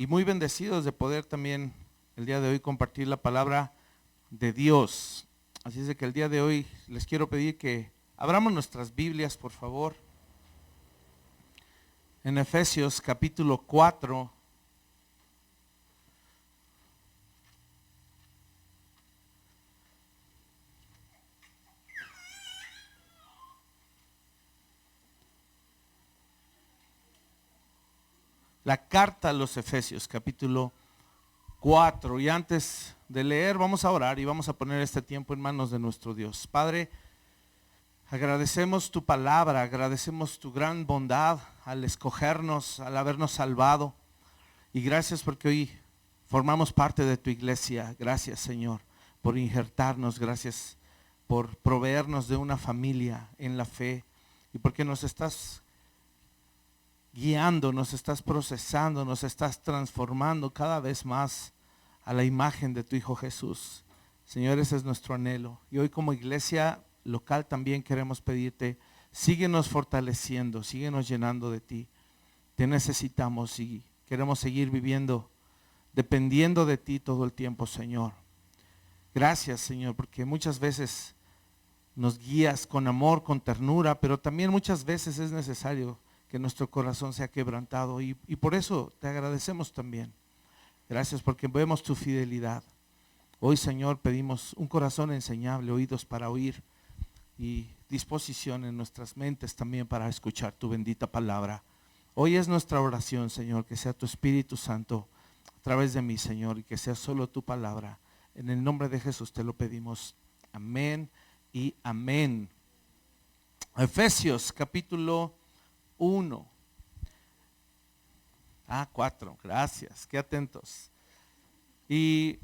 y muy bendecidos de poder también el día de hoy compartir la palabra de Dios. Así es de que el día de hoy les quiero pedir que abramos nuestras Biblias, por favor, en Efesios capítulo 4. La carta a los Efesios, capítulo 4. Y antes de leer, vamos a orar y vamos a poner este tiempo en manos de nuestro Dios. Padre, agradecemos tu palabra, agradecemos tu gran bondad al escogernos, al habernos salvado. Y gracias porque hoy formamos parte de tu iglesia. Gracias, Señor, por injertarnos. Gracias por proveernos de una familia en la fe. Y porque nos estás guiando, nos estás procesando, nos estás transformando cada vez más a la imagen de tu Hijo Jesús. Señor, ese es nuestro anhelo. Y hoy como iglesia local también queremos pedirte, síguenos fortaleciendo, síguenos llenando de ti. Te necesitamos y queremos seguir viviendo, dependiendo de ti todo el tiempo, Señor. Gracias, Señor, porque muchas veces nos guías con amor, con ternura, pero también muchas veces es necesario que nuestro corazón sea quebrantado y por eso te agradecemos también. Gracias porque vemos tu fidelidad. Hoy, Señor, pedimos un corazón enseñable, oídos para oír y disposición en nuestras mentes también para escuchar tu bendita palabra. Hoy es nuestra oración, Señor, que sea tu Espíritu Santo a través de mí, Señor, y que sea solo tu palabra. En el nombre de Jesús te lo pedimos. Amén y amén. Efesios capítulo 1. 4, gracias, qué atentos. Y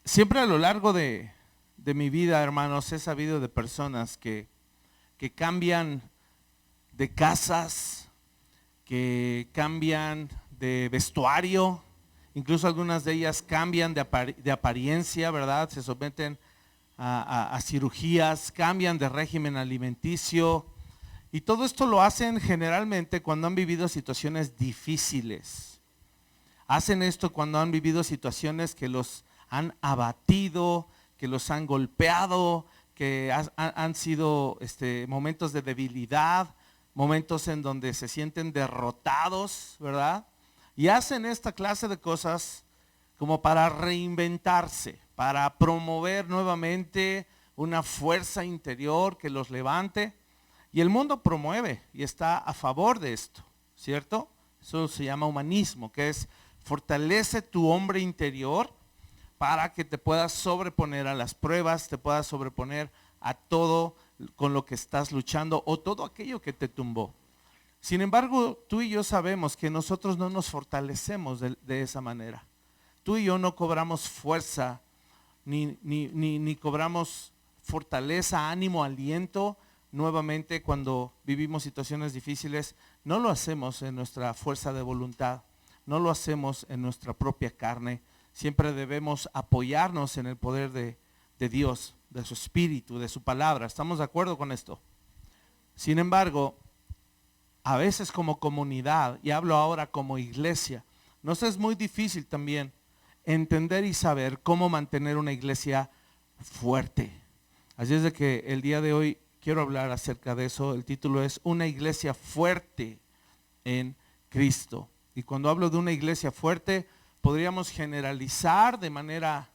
siempre a lo largo de mi vida, hermanos, he sabido de personas que cambian de casas, que cambian de vestuario, incluso algunas de ellas cambian de apariencia, ¿verdad? Se someten a cirugías, cambian de régimen alimenticio. Y todo esto lo hacen generalmente cuando han vivido situaciones difíciles. Hacen esto cuando han vivido situaciones que los han abatido, que los han golpeado, que han sido momentos de debilidad, momentos en donde se sienten derrotados, ¿verdad? Y hacen esta clase de cosas como para reinventarse, para promover nuevamente una fuerza interior que los levante. Y el mundo promueve y está a favor de esto, ¿cierto? Eso se llama humanismo, que es fortalece tu hombre interior para que te puedas sobreponer a las pruebas, te puedas sobreponer a todo con lo que estás luchando o todo aquello que te tumbó. Sin embargo, tú y yo sabemos que nosotros no nos fortalecemos de esa manera. Tú y yo no cobramos fuerza, ni cobramos fortaleza, ánimo, aliento. Nuevamente, cuando vivimos situaciones difíciles, no lo hacemos en nuestra fuerza de voluntad, no lo hacemos en nuestra propia carne. Siempre debemos apoyarnos en el poder de Dios, de su Espíritu, de su palabra. ¿Estamos de acuerdo con esto? Sin embargo, a veces como comunidad, y hablo ahora como iglesia, nos es muy difícil también entender y saber cómo mantener una iglesia fuerte. Así es de que el día de hoy quiero hablar acerca de eso. El título es Una iglesia fuerte en Cristo. Y cuando hablo de una iglesia fuerte, podríamos generalizar de manera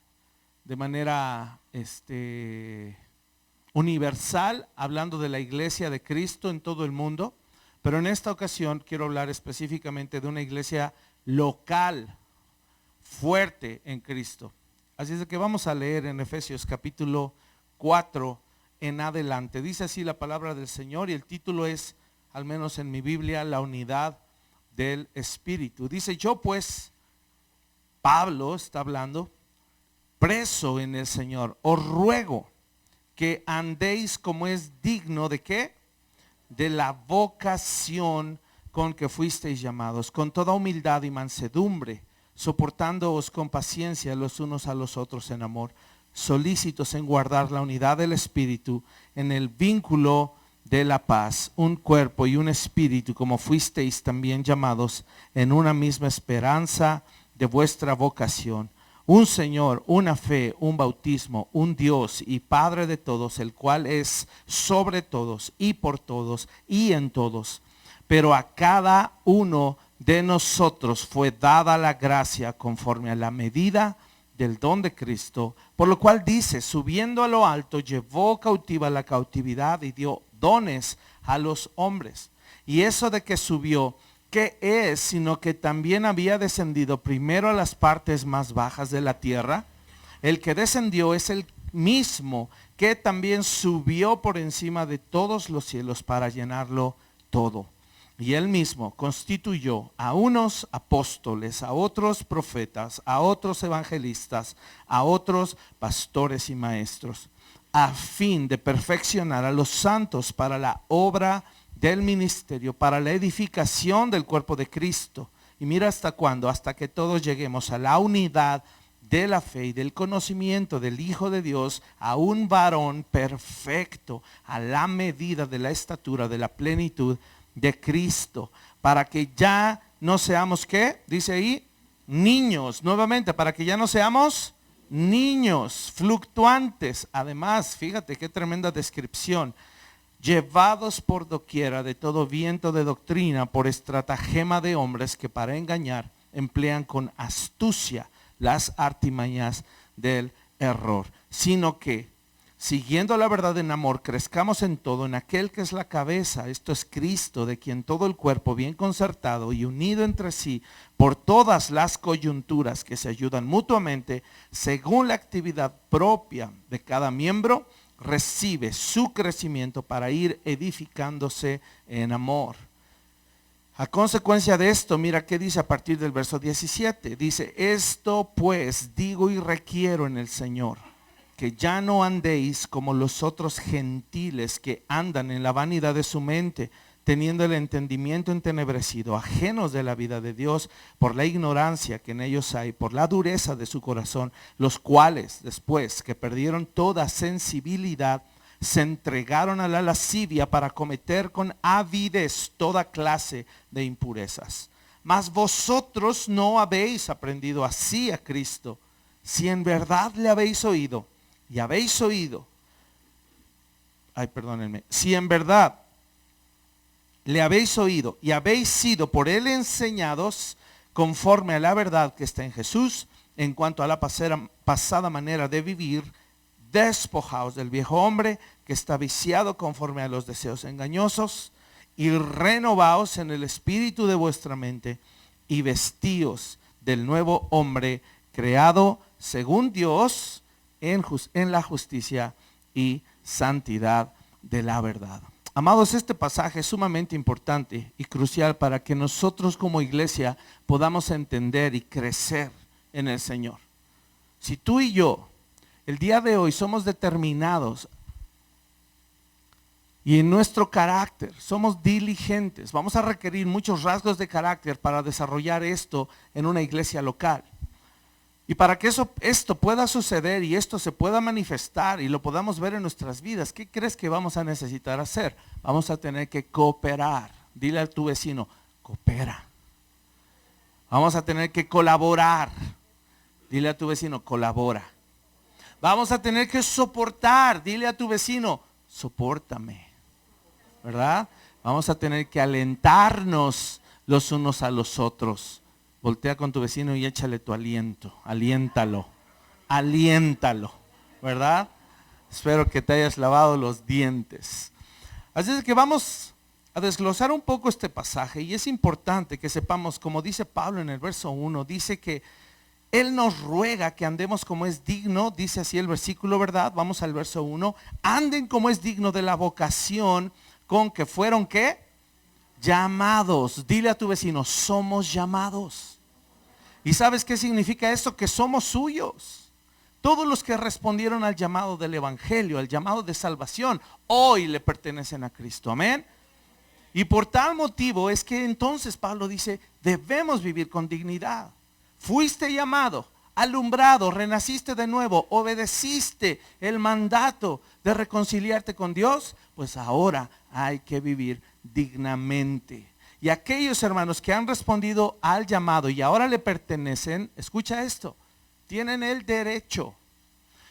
universal, hablando de la iglesia de Cristo en todo el mundo. Pero en esta ocasión quiero hablar específicamente de una iglesia local, fuerte en Cristo. Así es de que vamos a leer en Efesios capítulo 4 en adelante. Dice así la palabra del Señor y el título es, al menos en mi Biblia, la unidad del Espíritu. Dice, yo pues, Pablo está hablando, preso en el Señor, os ruego que andéis como es digno de ¿qué? De la vocación con que fuisteis llamados, con toda humildad y mansedumbre, soportándoos con paciencia los unos a los otros en amor, solícitos en guardar la unidad del Espíritu en el vínculo de la paz, un cuerpo y un espíritu, como fuisteis también llamados en una misma esperanza de vuestra vocación. Un Señor, una fe, un bautismo, un Dios y Padre de todos, el cual es sobre todos y por todos y en todos. Pero a cada uno de nosotros fue dada la gracia conforme a la medida del don de Cristo, por lo cual dice, subiendo a lo alto, llevó cautiva la cautividad y dio dones a los hombres. Y eso de que subió, ¿qué es? Sino que también había descendido primero a las partes más bajas de la tierra. El que descendió es el mismo que también subió por encima de todos los cielos para llenarlo todo. Y él mismo constituyó a unos apóstoles, a otros profetas, a otros evangelistas, a otros pastores y maestros, a fin de perfeccionar a los santos para la obra del ministerio, para la edificación del cuerpo de Cristo. Y mira hasta cuándo, hasta que todos lleguemos a la unidad de la fe y del conocimiento del Hijo de Dios, a un varón perfecto, a la medida de la estatura de la plenitud de Cristo, para que ya no seamos, ¿qué? Dice ahí, niños, nuevamente, para que ya no seamos niños, fluctuantes. Además, fíjate qué tremenda descripción. Llevados por doquiera de todo viento de doctrina, por estratagema de hombres que para engañar emplean con astucia las artimañas del error, sino que siguiendo la verdad en amor, crezcamos en todo en aquel que es la cabeza, esto es Cristo, de quien todo el cuerpo bien concertado y unido entre sí por todas las coyunturas que se ayudan mutuamente, según la actividad propia de cada miembro, recibe su crecimiento para ir edificándose en amor. A consecuencia de esto, mira qué dice a partir del verso 17. Dice, esto pues digo y requiero en el Señor, que ya no andéis como los otros gentiles que andan en la vanidad de su mente, teniendo el entendimiento entenebrecido, ajenos de la vida de Dios, por la ignorancia que en ellos hay, por la dureza de su corazón, los cuales, después que perdieron toda sensibilidad, se entregaron a la lascivia para cometer con avidez toda clase de impurezas. Mas vosotros no habéis aprendido así a Cristo, si en verdad le habéis oído, y habéis oído, si en verdad le habéis oído y habéis sido por él enseñados conforme a la verdad que está en Jesús, en cuanto a la pasada manera de vivir, despojaos del viejo hombre que está viciado conforme a los deseos engañosos, y renovaos en el espíritu de vuestra mente, y vestíos del nuevo hombre creado según Dios, en la justicia y santidad de la verdad. Amados, este pasaje es sumamente importante y crucial para que nosotros como iglesia podamos entender y crecer en el Señor. Si tú y yo, el día de hoy, somos determinados y en nuestro carácter somos diligentes, vamos a requerir muchos rasgos de carácter para desarrollar esto en una iglesia local. Y para que esto pueda suceder y esto se pueda manifestar y lo podamos ver en nuestras vidas, ¿qué crees que vamos a necesitar hacer? Vamos a tener que cooperar. Dile a tu vecino, coopera. Vamos a tener que colaborar. Dile a tu vecino, colabora. Vamos a tener que soportar. Dile a tu vecino, sopórtame. ¿Verdad? Vamos a tener que alentarnos los unos a los otros. Voltea con tu vecino y échale tu aliento, aliéntalo, ¿verdad? Espero que te hayas lavado los dientes. Así es que vamos a desglosar un poco este pasaje y es importante que sepamos, como dice Pablo en el verso 1, dice que Él nos ruega que andemos como es digno, dice así el versículo, ¿verdad? Vamos al verso 1, anden como es digno de la vocación con que fueron, ¿qué? Llamados. Dile a tu vecino, somos llamados. ¿Y sabes qué significa esto? Que somos suyos. Todos los que respondieron al llamado del evangelio, al llamado de salvación, hoy le pertenecen a Cristo. Amén. Y por tal motivo es que entonces Pablo dice, debemos vivir con dignidad. Fuiste llamado, alumbrado, renaciste de nuevo, obedeciste el mandato de reconciliarte con Dios, pues ahora hay que vivir dignamente. Y aquellos hermanos que han respondido al llamado y ahora le pertenecen, escucha esto, tienen el derecho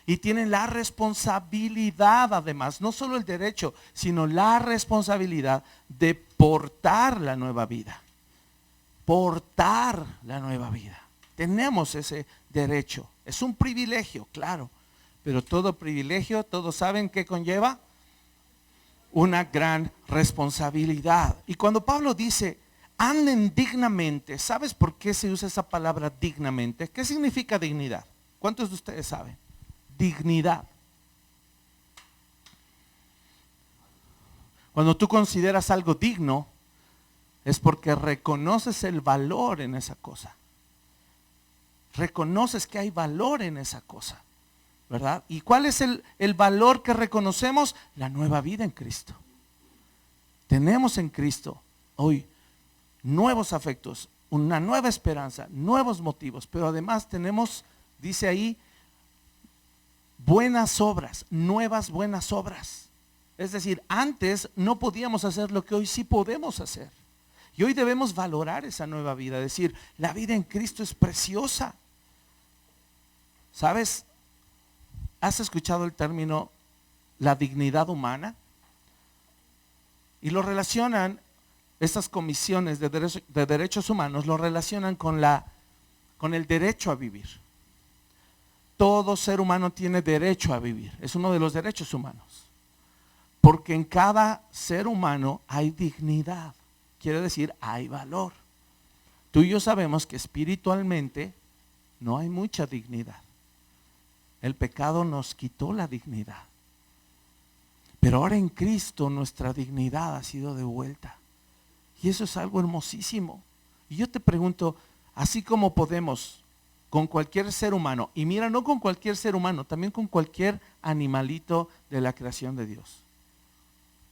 y tienen la responsabilidad, además, no solo el derecho, sino la responsabilidad de portar la nueva vida. Portar la nueva vida. Tenemos ese derecho. Es un privilegio, claro, pero todo privilegio, todos saben que conlleva una gran responsabilidad. Y cuando Pablo dice, anden dignamente, ¿sabes por qué se usa esa palabra dignamente? ¿Qué significa dignidad? ¿Cuántos de ustedes saben? Dignidad. Cuando tú consideras algo digno, es porque reconoces el valor en esa cosa. Reconoces que hay valor en esa cosa, ¿verdad? ¿Y cuál es el valor que reconocemos? La nueva vida en Cristo. Tenemos en Cristo hoy nuevos afectos, una nueva esperanza, nuevos motivos, pero además tenemos, dice ahí, buenas obras, nuevas buenas obras. Es decir, antes no podíamos hacer lo que hoy sí podemos hacer. Y hoy debemos valorar esa nueva vida, decir, la vida en Cristo es preciosa. ¿Sabes? ¿Has escuchado el término la dignidad humana? Y lo relacionan, estas comisiones de derechos humanos, lo relacionan con el derecho a vivir. Todo ser humano tiene derecho a vivir, es uno de los derechos humanos. Porque en cada ser humano hay dignidad, quiere decir hay valor. Tú y yo sabemos que espiritualmente no hay mucha dignidad. El pecado nos quitó la dignidad. Pero ahora en Cristo nuestra dignidad ha sido devuelta. Y eso es algo hermosísimo. Y yo te pregunto, así como podemos con cualquier ser humano, y mira, no con cualquier ser humano, también con cualquier animalito de la creación de Dios.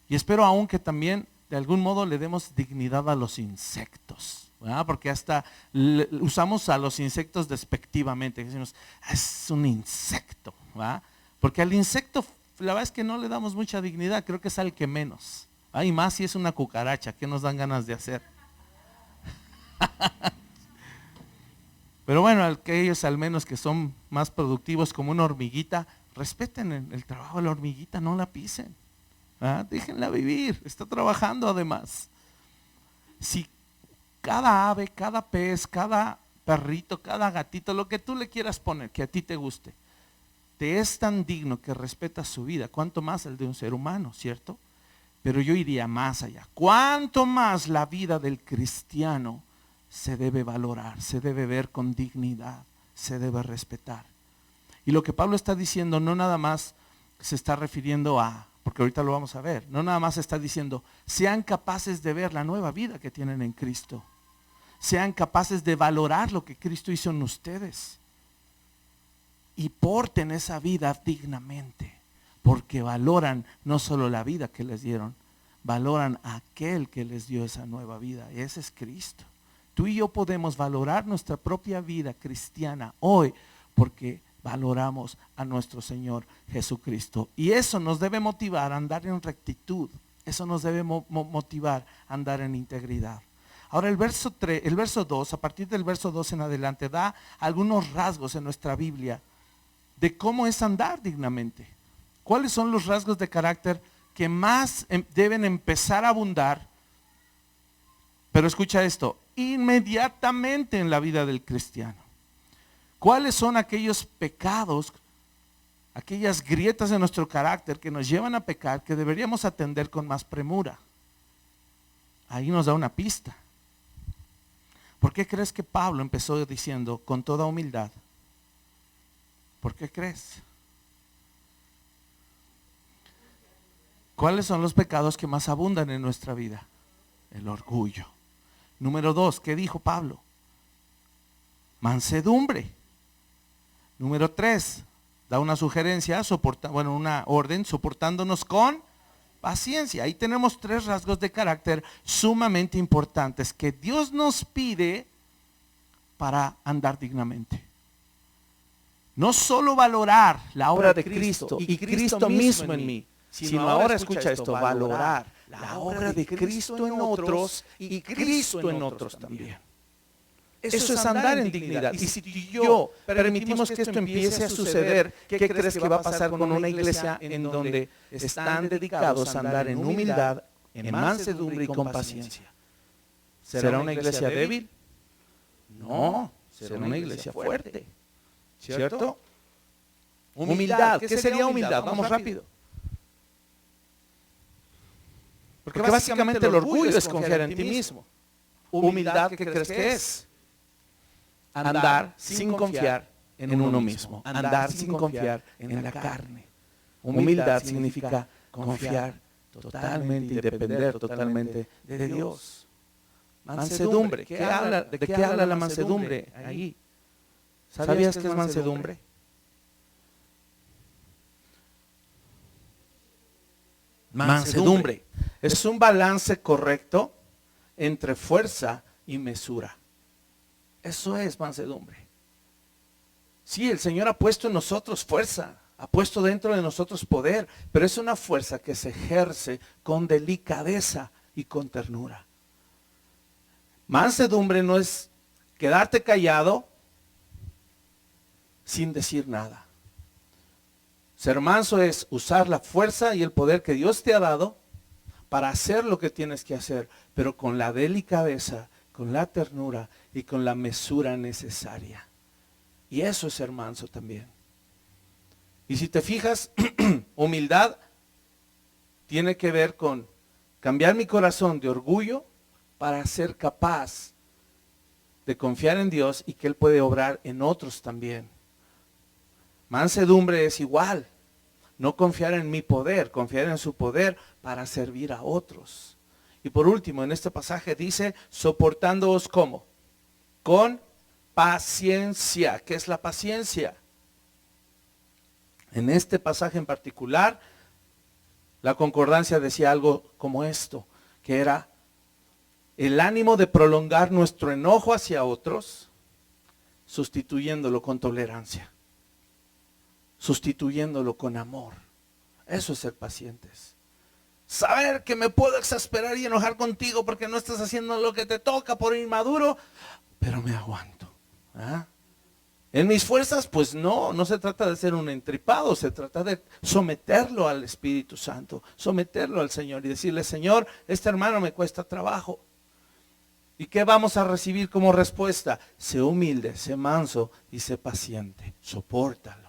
Y espero aún que también de algún modo le demos dignidad a los insectos, ¿verdad? Porque hasta usamos a los insectos despectivamente, decimos, es un insecto, ¿verdad? Porque al insecto la verdad es que no le damos mucha dignidad, creo que es al que menos. Y más si es una cucaracha, ¿qué nos dan ganas de hacer? Pero bueno, aquellos al menos que son más productivos como una hormiguita, respeten el trabajo de la hormiguita, no la pisen. Déjenla vivir, está trabajando además. Si cada ave, cada pez, cada perrito, cada gatito, lo que tú le quieras poner, que a ti te guste, te es tan digno que respeta su vida, cuánto más el de un ser humano, ¿cierto? Pero yo iría más allá. Cuánto más la vida del cristiano se debe valorar, se debe ver con dignidad, se debe respetar. Y lo que Pablo está diciendo no nada más se está refiriendo a, porque ahorita lo vamos a ver, no nada más está diciendo, sean capaces de ver la nueva vida que tienen en Cristo. Sean capaces de valorar lo que Cristo hizo en ustedes. Y porten esa vida dignamente, porque valoran no solo la vida que les dieron, valoran a aquel que les dio esa nueva vida, y ese es Cristo. Tú y yo podemos valorar nuestra propia vida cristiana hoy, porque valoramos a nuestro Señor Jesucristo. Y eso nos debe motivar a andar en rectitud, eso nos debe motivar a andar en integridad. Ahora el verso 2, a partir del verso 2 en adelante, da algunos rasgos en nuestra Biblia de cómo es andar dignamente. ¿Cuáles son los rasgos de carácter que más deben empezar a abundar? Pero escucha esto, inmediatamente en la vida del cristiano. ¿Cuáles son aquellos pecados, aquellas grietas de nuestro carácter que nos llevan a pecar, que deberíamos atender con más premura? Ahí nos da una pista. ¿Por qué crees que Pablo empezó diciendo con toda humildad? ¿Por qué crees? ¿Cuáles son los pecados que más abundan en nuestra vida? El orgullo. Número 2, ¿qué dijo Pablo? Mansedumbre. Número 3, da una sugerencia, una orden, soportándonos con paciencia. Ahí tenemos 3 rasgos de carácter sumamente importantes que Dios nos pide para andar dignamente. No solo valorar la obra de Cristo y Cristo mismo en mí, sino ahora escucha esto, valorar la obra de Cristo en otros y Cristo en otros también. Eso es andar en dignidad. Y si tú y yo permitimos que esto empiece a suceder, ¿qué crees que va a pasar con una iglesia en donde están dedicados a andar en humildad, en mansedumbre y con paciencia? ¿Será una iglesia débil? No, será una iglesia fuerte. ¿Cierto? Humildad. ¿Qué sería humildad? Vamos rápido. Porque básicamente el orgullo es confiar en ti mismo. Humildad, ¿qué crees que es? Andar sin confiar en uno mismo. Andar sin confiar en la carne. Humildad significa confiar totalmente y depender totalmente de Dios. Mansedumbre. ¿De qué habla la mansedumbre ahí? ¿Sabías qué es mansedumbre? Mansedumbre es un balance correcto entre fuerza y mesura. Eso es mansedumbre. Sí, el Señor ha puesto en nosotros fuerza, ha puesto dentro de nosotros poder, pero es una fuerza que se ejerce con delicadeza y con ternura. Mansedumbre no es quedarte callado sin decir nada. Ser manso es usar la fuerza y el poder que Dios te ha dado para hacer lo que tienes que hacer, pero con la delicadeza, con la ternura y con la mesura necesaria. Y eso es ser manso también. Y si te fijas, humildad tiene que ver con cambiar mi corazón de orgullo para ser capaz de confiar en Dios y que Él puede obrar en otros también. Mansedumbre es igual. No confiar en mi poder, confiar en su poder para servir a otros. Y por último, en este pasaje dice, soportándoos ¿cómo? Con paciencia. ¿Qué es la paciencia? En este pasaje en particular, la concordancia decía algo como esto, que era el ánimo de prolongar nuestro enojo hacia otros, sustituyéndolo con tolerancia, sustituyéndolo con amor. Eso es ser pacientes. Saber que me puedo exasperar y enojar contigo porque no estás haciendo lo que te toca por inmaduro, pero me aguanto. ¿Ah? En mis fuerzas, pues no se trata de ser un entripado, se trata de someterlo al Espíritu Santo, someterlo al Señor y decirle, Señor, este hermano me cuesta trabajo. ¿Y qué vamos a recibir como respuesta? Sé humilde, sé manso y sé paciente, sopórtalo.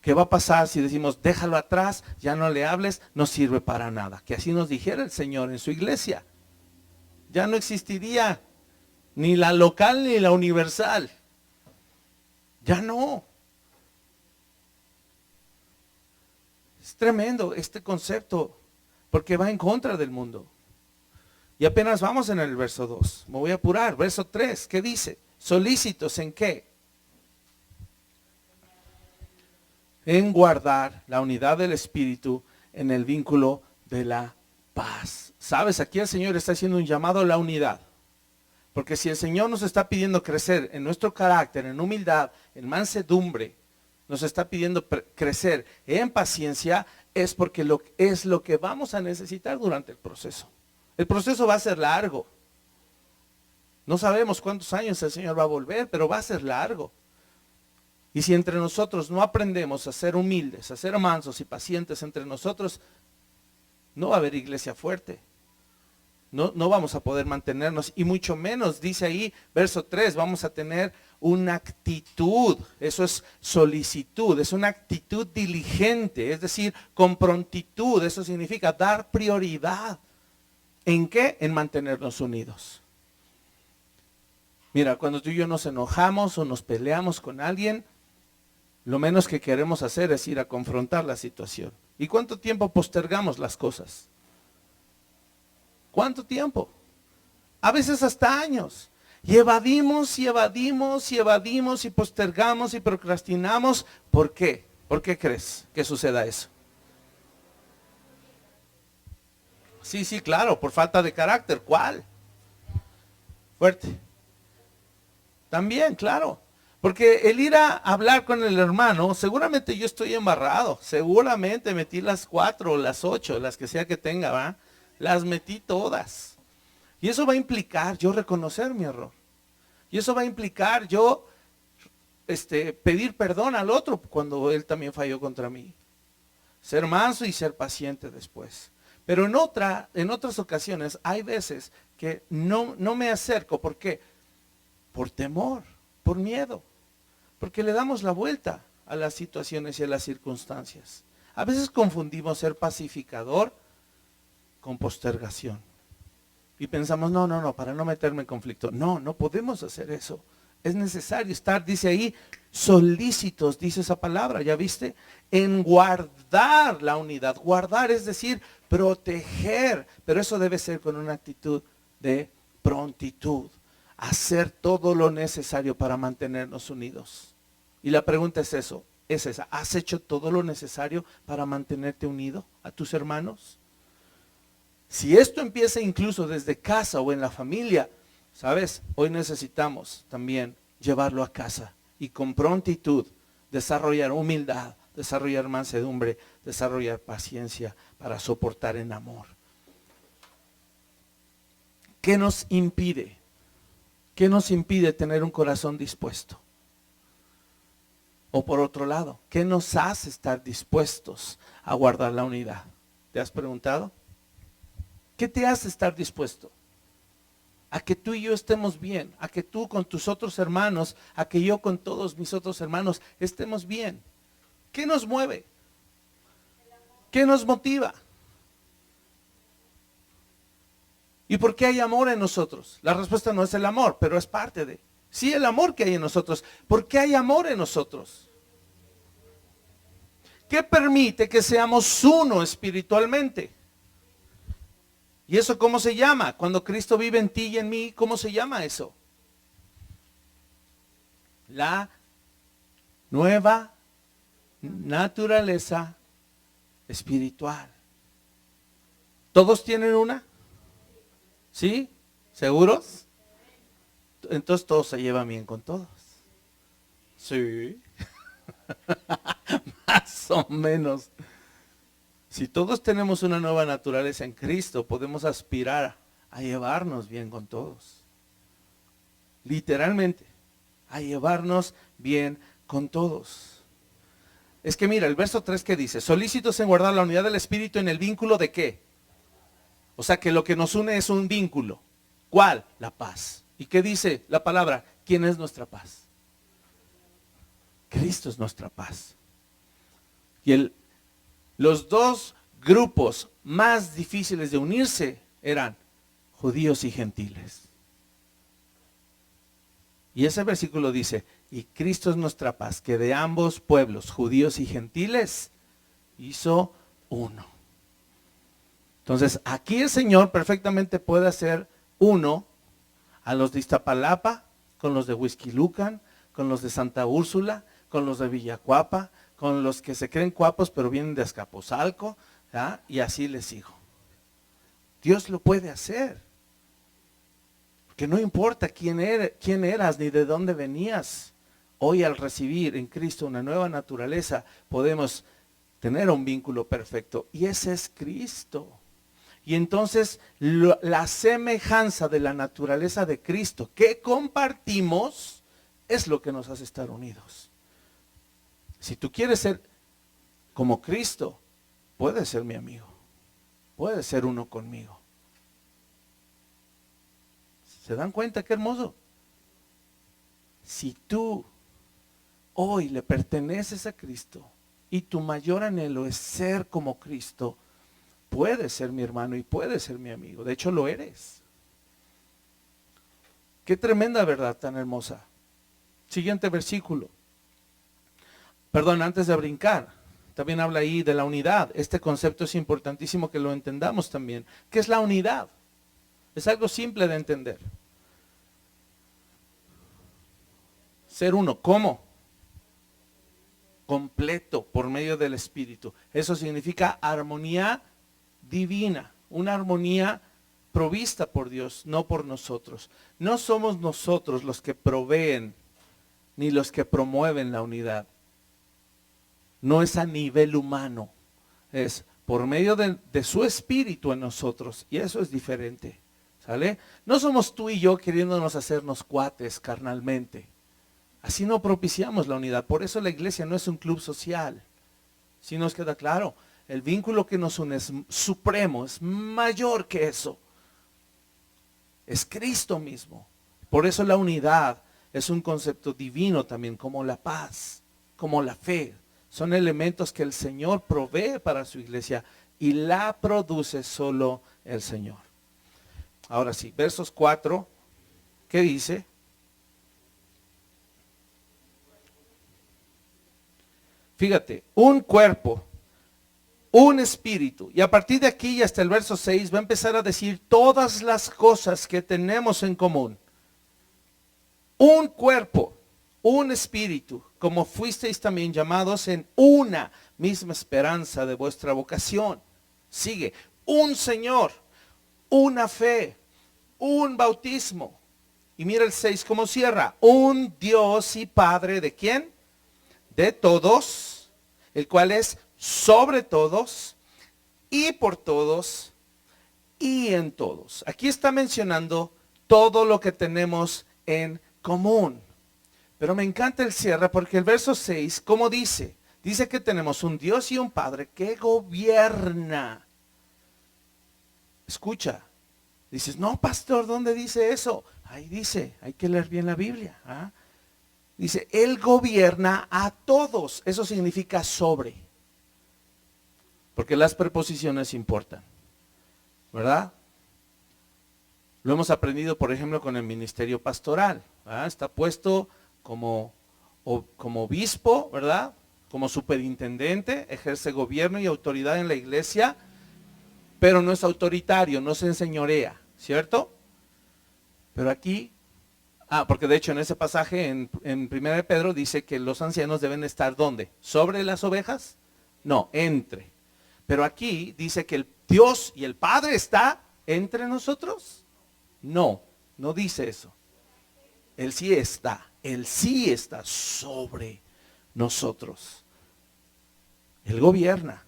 ¿Qué va a pasar si decimos, déjalo atrás, ya no le hables, no sirve para nada? Que así nos dijera el Señor en su iglesia. Ya no existiría ni la local ni la universal. Ya no. Es tremendo este concepto, porque va en contra del mundo. Y apenas vamos en el verso 2. Me voy a apurar. Verso 3, ¿qué dice? Solícitos ¿en qué? En guardar la unidad del Espíritu en el vínculo de la paz. ¿Sabes? Aquí el Señor está haciendo un llamado a la unidad. Porque si el Señor nos está pidiendo crecer en nuestro carácter, en humildad, en mansedumbre, nos está pidiendo crecer en paciencia, es porque es lo que vamos a necesitar durante el proceso. El proceso va a ser largo. No sabemos cuántos años el Señor va a volver, pero va a ser largo. Y si entre nosotros no aprendemos a ser humildes, a ser mansos y pacientes entre nosotros, no va a haber iglesia fuerte. No vamos a poder mantenernos. Y mucho menos, dice ahí, verso 3, vamos a tener una actitud. Eso es solicitud, es una actitud diligente, es decir, con prontitud. Eso significa dar prioridad. ¿En qué? En mantenernos unidos. Mira, cuando tú y yo nos enojamos o nos peleamos con alguien, lo menos que queremos hacer es ir a confrontar la situación. ¿Y cuánto tiempo postergamos las cosas? ¿Cuánto tiempo? A veces hasta años. Y evadimos y evadimos y evadimos y postergamos y procrastinamos. ¿Por qué? ¿Por qué crees que suceda eso? Sí, claro, por falta de carácter. ¿Cuál? Fuerte. También, claro. Porque el ir a hablar con el hermano, seguramente yo estoy embarrado, seguramente metí las 4 o las 8, las que sea que tenga, ¿va? Las metí todas. Y eso va a implicar yo reconocer mi error. Y eso va a implicar yo pedir perdón al otro cuando él también falló contra mí. Ser manso y ser paciente después. Pero en otras ocasiones hay veces que no me acerco. ¿Por qué? Por temor, por miedo. Porque le damos la vuelta a las situaciones y a las circunstancias. A veces confundimos ser pacificador con postergación. Y pensamos, no, para no meterme en conflicto. No podemos hacer eso. Es necesario estar, dice ahí, solícitos, dice esa palabra, ¿ya viste? En guardar la unidad. Guardar es decir, proteger. Pero eso debe ser con una actitud de prontitud. Hacer todo lo necesario para mantenernos unidos. Y la pregunta es esa. ¿Has hecho todo lo necesario para mantenerte unido a tus hermanos? Si esto empieza incluso desde casa o en la familia, ¿sabes? Hoy necesitamos también llevarlo a casa y con prontitud desarrollar humildad, desarrollar mansedumbre, desarrollar paciencia para soportar en amor. ¿Qué nos impide? ¿Qué nos impide tener un corazón dispuesto? O por otro lado, ¿qué nos hace estar dispuestos a guardar la unidad? ¿Te has preguntado? ¿Qué te hace estar dispuesto? A que tú y yo estemos bien, a que tú con tus otros hermanos, a que yo con todos mis otros hermanos estemos bien. ¿Qué nos mueve? ¿Qué nos motiva? ¿Y por qué hay amor en nosotros? La respuesta no es el amor, pero es parte de. Sí, el amor que hay en nosotros. ¿Por qué hay amor en nosotros? ¿Qué permite que seamos uno espiritualmente? ¿Y eso cómo se llama? Cuando Cristo vive en ti y en mí, ¿cómo se llama eso? La nueva naturaleza espiritual. ¿Todos tienen una? ¿Sí? ¿Seguros? Entonces todos se llevan bien con todos. Sí. Más o menos. Si todos tenemos una nueva naturaleza en Cristo, podemos aspirar a llevarnos bien con todos. Literalmente, a llevarnos bien con todos. Es que mira, el verso 3 que dice, solícitos en guardar la unidad del Espíritu en el vínculo de ¿qué? O sea que lo que nos une es un vínculo. ¿Cuál? La paz. ¿Y qué dice la palabra? ¿Quién es nuestra paz? Cristo es nuestra paz. Y los dos grupos más difíciles de unirse eran judíos y gentiles. Y ese versículo dice, y Cristo es nuestra paz, que de ambos pueblos, judíos y gentiles, hizo uno. Entonces, aquí el Señor perfectamente puede hacer uno a los de Iztapalapa, con los de Huixquilucan, con los de Santa Úrsula, con los de Villacuapa, con los que se creen cuapos pero vienen de Azcapotzalco, ¿ya? Y así les sigo. Dios lo puede hacer. Porque no importa quién eras ni de dónde venías. Hoy al recibir en Cristo una nueva naturaleza, podemos tener un vínculo perfecto. Y ese es Cristo. Y entonces la semejanza de la naturaleza de Cristo que compartimos es lo que nos hace estar unidos. Si tú quieres ser como Cristo, puedes ser mi amigo. Puedes ser uno conmigo. ¿Se dan cuenta qué hermoso? Si tú hoy le perteneces a Cristo y tu mayor anhelo es ser como Cristo, puedes ser mi hermano y puedes ser mi amigo. De hecho lo eres. Qué tremenda verdad tan hermosa. Siguiente versículo. Perdón, antes de brincar, también habla ahí de la unidad. Este concepto es importantísimo que lo entendamos también. ¿Qué es la unidad? Es algo simple de entender. Ser uno, ¿cómo? Completo por medio del Espíritu. Eso significa armonía divina, una armonía provista por Dios, no por nosotros. No somos nosotros los que proveen ni los que promueven la unidad. No es a nivel humano, es por medio de su espíritu en nosotros, y eso es diferente, ¿sale? No somos tú y yo queriéndonos hacernos cuates carnalmente. Así no propiciamos la unidad. Por eso la iglesia no es un club social. Si nos queda claro, el vínculo que nos une es supremo, es mayor que eso. Es Cristo mismo. Por eso la unidad es un concepto divino también, como la paz, como la fe. Son elementos que el Señor provee para su iglesia y la produce solo el Señor. Ahora sí, versos 4, ¿qué dice? Fíjate, un cuerpo, un espíritu. Y a partir de aquí y hasta el verso 6 va a empezar a decir todas las cosas que tenemos en común. Un cuerpo, un espíritu, como fuisteis también llamados en una misma esperanza de vuestra vocación. Sigue, un Señor, una fe, un bautismo. Y mira el 6 cómo cierra. Un Dios y Padre, ¿de quién? De todos, el cual es sobre todos y por todos y en todos. Aquí está mencionando todo lo que tenemos en común. Pero me encanta el cierre porque el verso 6, ¿cómo dice? Dice que tenemos un Dios y un Padre que gobierna. Escucha. Dices, no, pastor, ¿dónde dice eso? Ahí dice, hay que leer bien la Biblia. ¿Ah? Dice, Él gobierna a todos. Eso significa sobre. Porque las preposiciones importan. ¿Verdad? Lo hemos aprendido, por ejemplo, con el ministerio pastoral. ¿Verdad? Está puesto como obispo, ¿verdad? Como superintendente, ejerce gobierno y autoridad en la iglesia, pero no es autoritario, no se enseñorea, ¿cierto? Pero aquí, porque de hecho en ese pasaje en 1 de Pedro dice que los ancianos deben estar ¿dónde? ¿Sobre las ovejas? No, entre. Pero aquí dice que el Dios y el Padre está entre nosotros. No, no dice eso. Él sí está sobre nosotros. Él gobierna,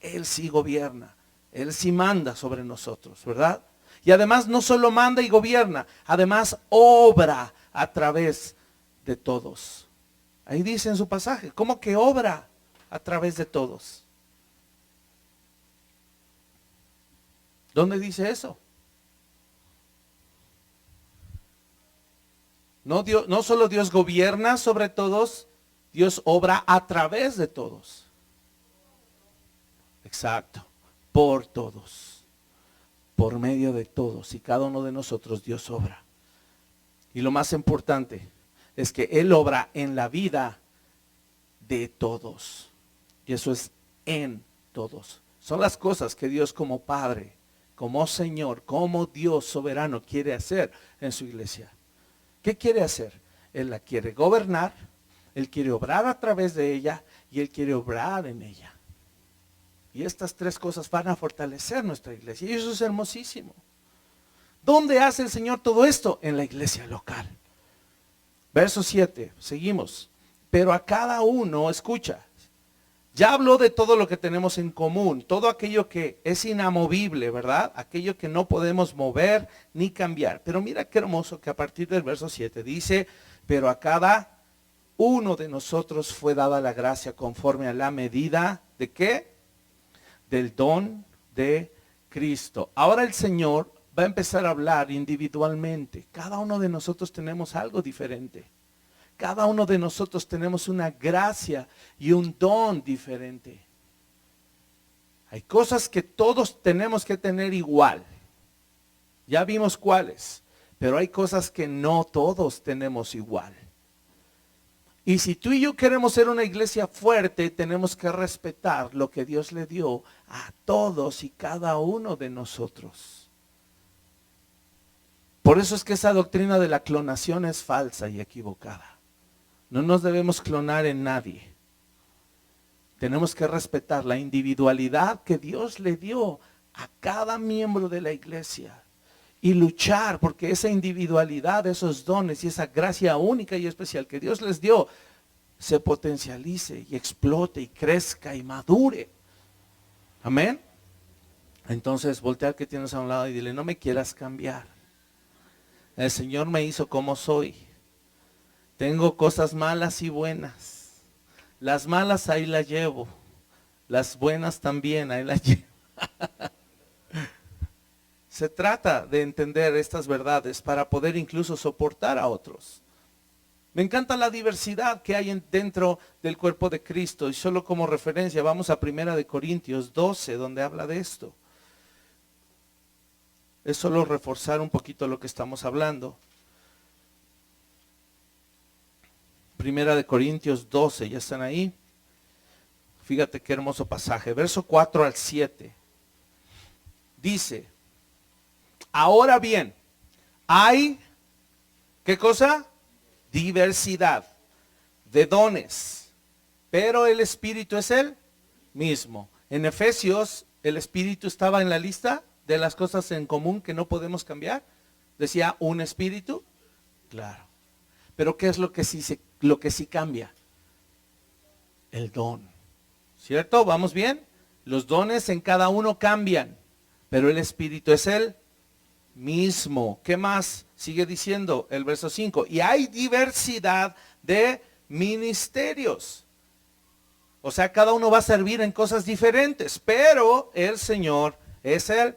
Él sí gobierna, Él sí manda sobre nosotros, ¿verdad? Y además no solo manda y gobierna, además obra a través de todos. Ahí dice en su pasaje, ¿cómo que obra a través de todos? ¿Dónde dice eso? No solo Dios gobierna sobre todos, Dios obra a través de todos. Exacto, por todos, por medio de todos y cada uno de nosotros Dios obra. Y lo más importante es que Él obra en la vida de todos. Y eso es en todos. Son las cosas que Dios como Padre, como Señor, como Dios soberano quiere hacer en su iglesia. ¿Qué quiere hacer? Él la quiere gobernar, Él quiere obrar a través de ella y Él quiere obrar en ella. Y estas tres cosas van a fortalecer nuestra iglesia. Y eso es hermosísimo. ¿Dónde hace el Señor todo esto? En la iglesia local. Verso 7, seguimos. Pero a cada uno, escucha, ya habló de todo lo que tenemos en común, todo aquello que es inamovible, ¿verdad? Aquello que no podemos mover ni cambiar. Pero mira qué hermoso que a partir del verso 7 dice, pero a cada uno de nosotros fue dada la gracia conforme a la medida, ¿de qué? Del don de Cristo. Ahora el Señor va a empezar a hablar individualmente. Cada uno de nosotros tenemos algo diferente. Cada uno de nosotros tenemos una gracia y un don diferente. Hay cosas que todos tenemos que tener igual. Ya vimos cuáles, pero hay cosas que no todos tenemos igual. Y si tú y yo queremos ser una iglesia fuerte, tenemos que respetar lo que Dios le dio a todos y cada uno de nosotros. Por eso es que esa doctrina de la clonación es falsa y equivocada. No nos debemos clonar en nadie. Tenemos que respetar la individualidad que Dios le dio a cada miembro de la iglesia. y luchar porque esa individualidad, esos dones y esa gracia única y especial que Dios les dio se potencialice y explote y crezca y madure. Amén. Entonces voltea al que tienes a un lado y dile, no me quieras cambiar. El Señor me hizo como soy. Tengo cosas malas y buenas. Las malas ahí las llevo. Las buenas también ahí las llevo. Se trata de entender estas verdades para poder incluso soportar a otros. Me encanta la diversidad que hay dentro del cuerpo de Cristo. Y solo como referencia vamos a 1 Corintios 12, donde habla de esto. Es solo reforzar un poquito lo que estamos hablando. 1 Corintios 12, ¿ya están ahí? Fíjate qué hermoso pasaje. Verso 4 al 7. Dice, ahora bien, hay, ¿qué cosa? Diversidad de dones, pero el Espíritu es el mismo. En Efesios, el Espíritu estaba en la lista de las cosas en común que no podemos cambiar. Decía un Espíritu, claro. Pero ¿qué es lo que sí cambia? El don. ¿Cierto? ¿Vamos bien? Los dones en cada uno cambian, pero el Espíritu es el mismo. ¿Qué más? Sigue diciendo el verso 5. Y hay diversidad de ministerios. O sea, cada uno va a servir en cosas diferentes, pero el Señor es el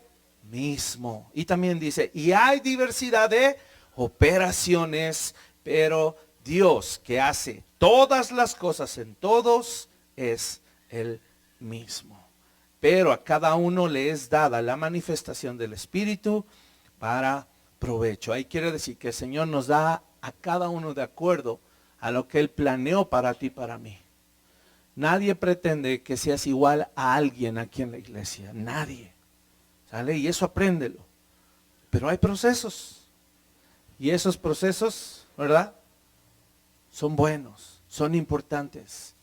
mismo. Y también dice, y hay diversidad de operaciones, pero Dios que hace todas las cosas en todos es el mismo. Pero a cada uno le es dada la manifestación del Espíritu para provecho. Ahí quiere decir que el Señor nos da a cada uno de acuerdo a lo que Él planeó para ti y para mí. Nadie pretende que seas igual a alguien aquí en la iglesia. Nadie. ¿Sale? Y eso apréndelo. Pero hay procesos. Y esos procesos, ¿verdad? Son buenos, son importantes.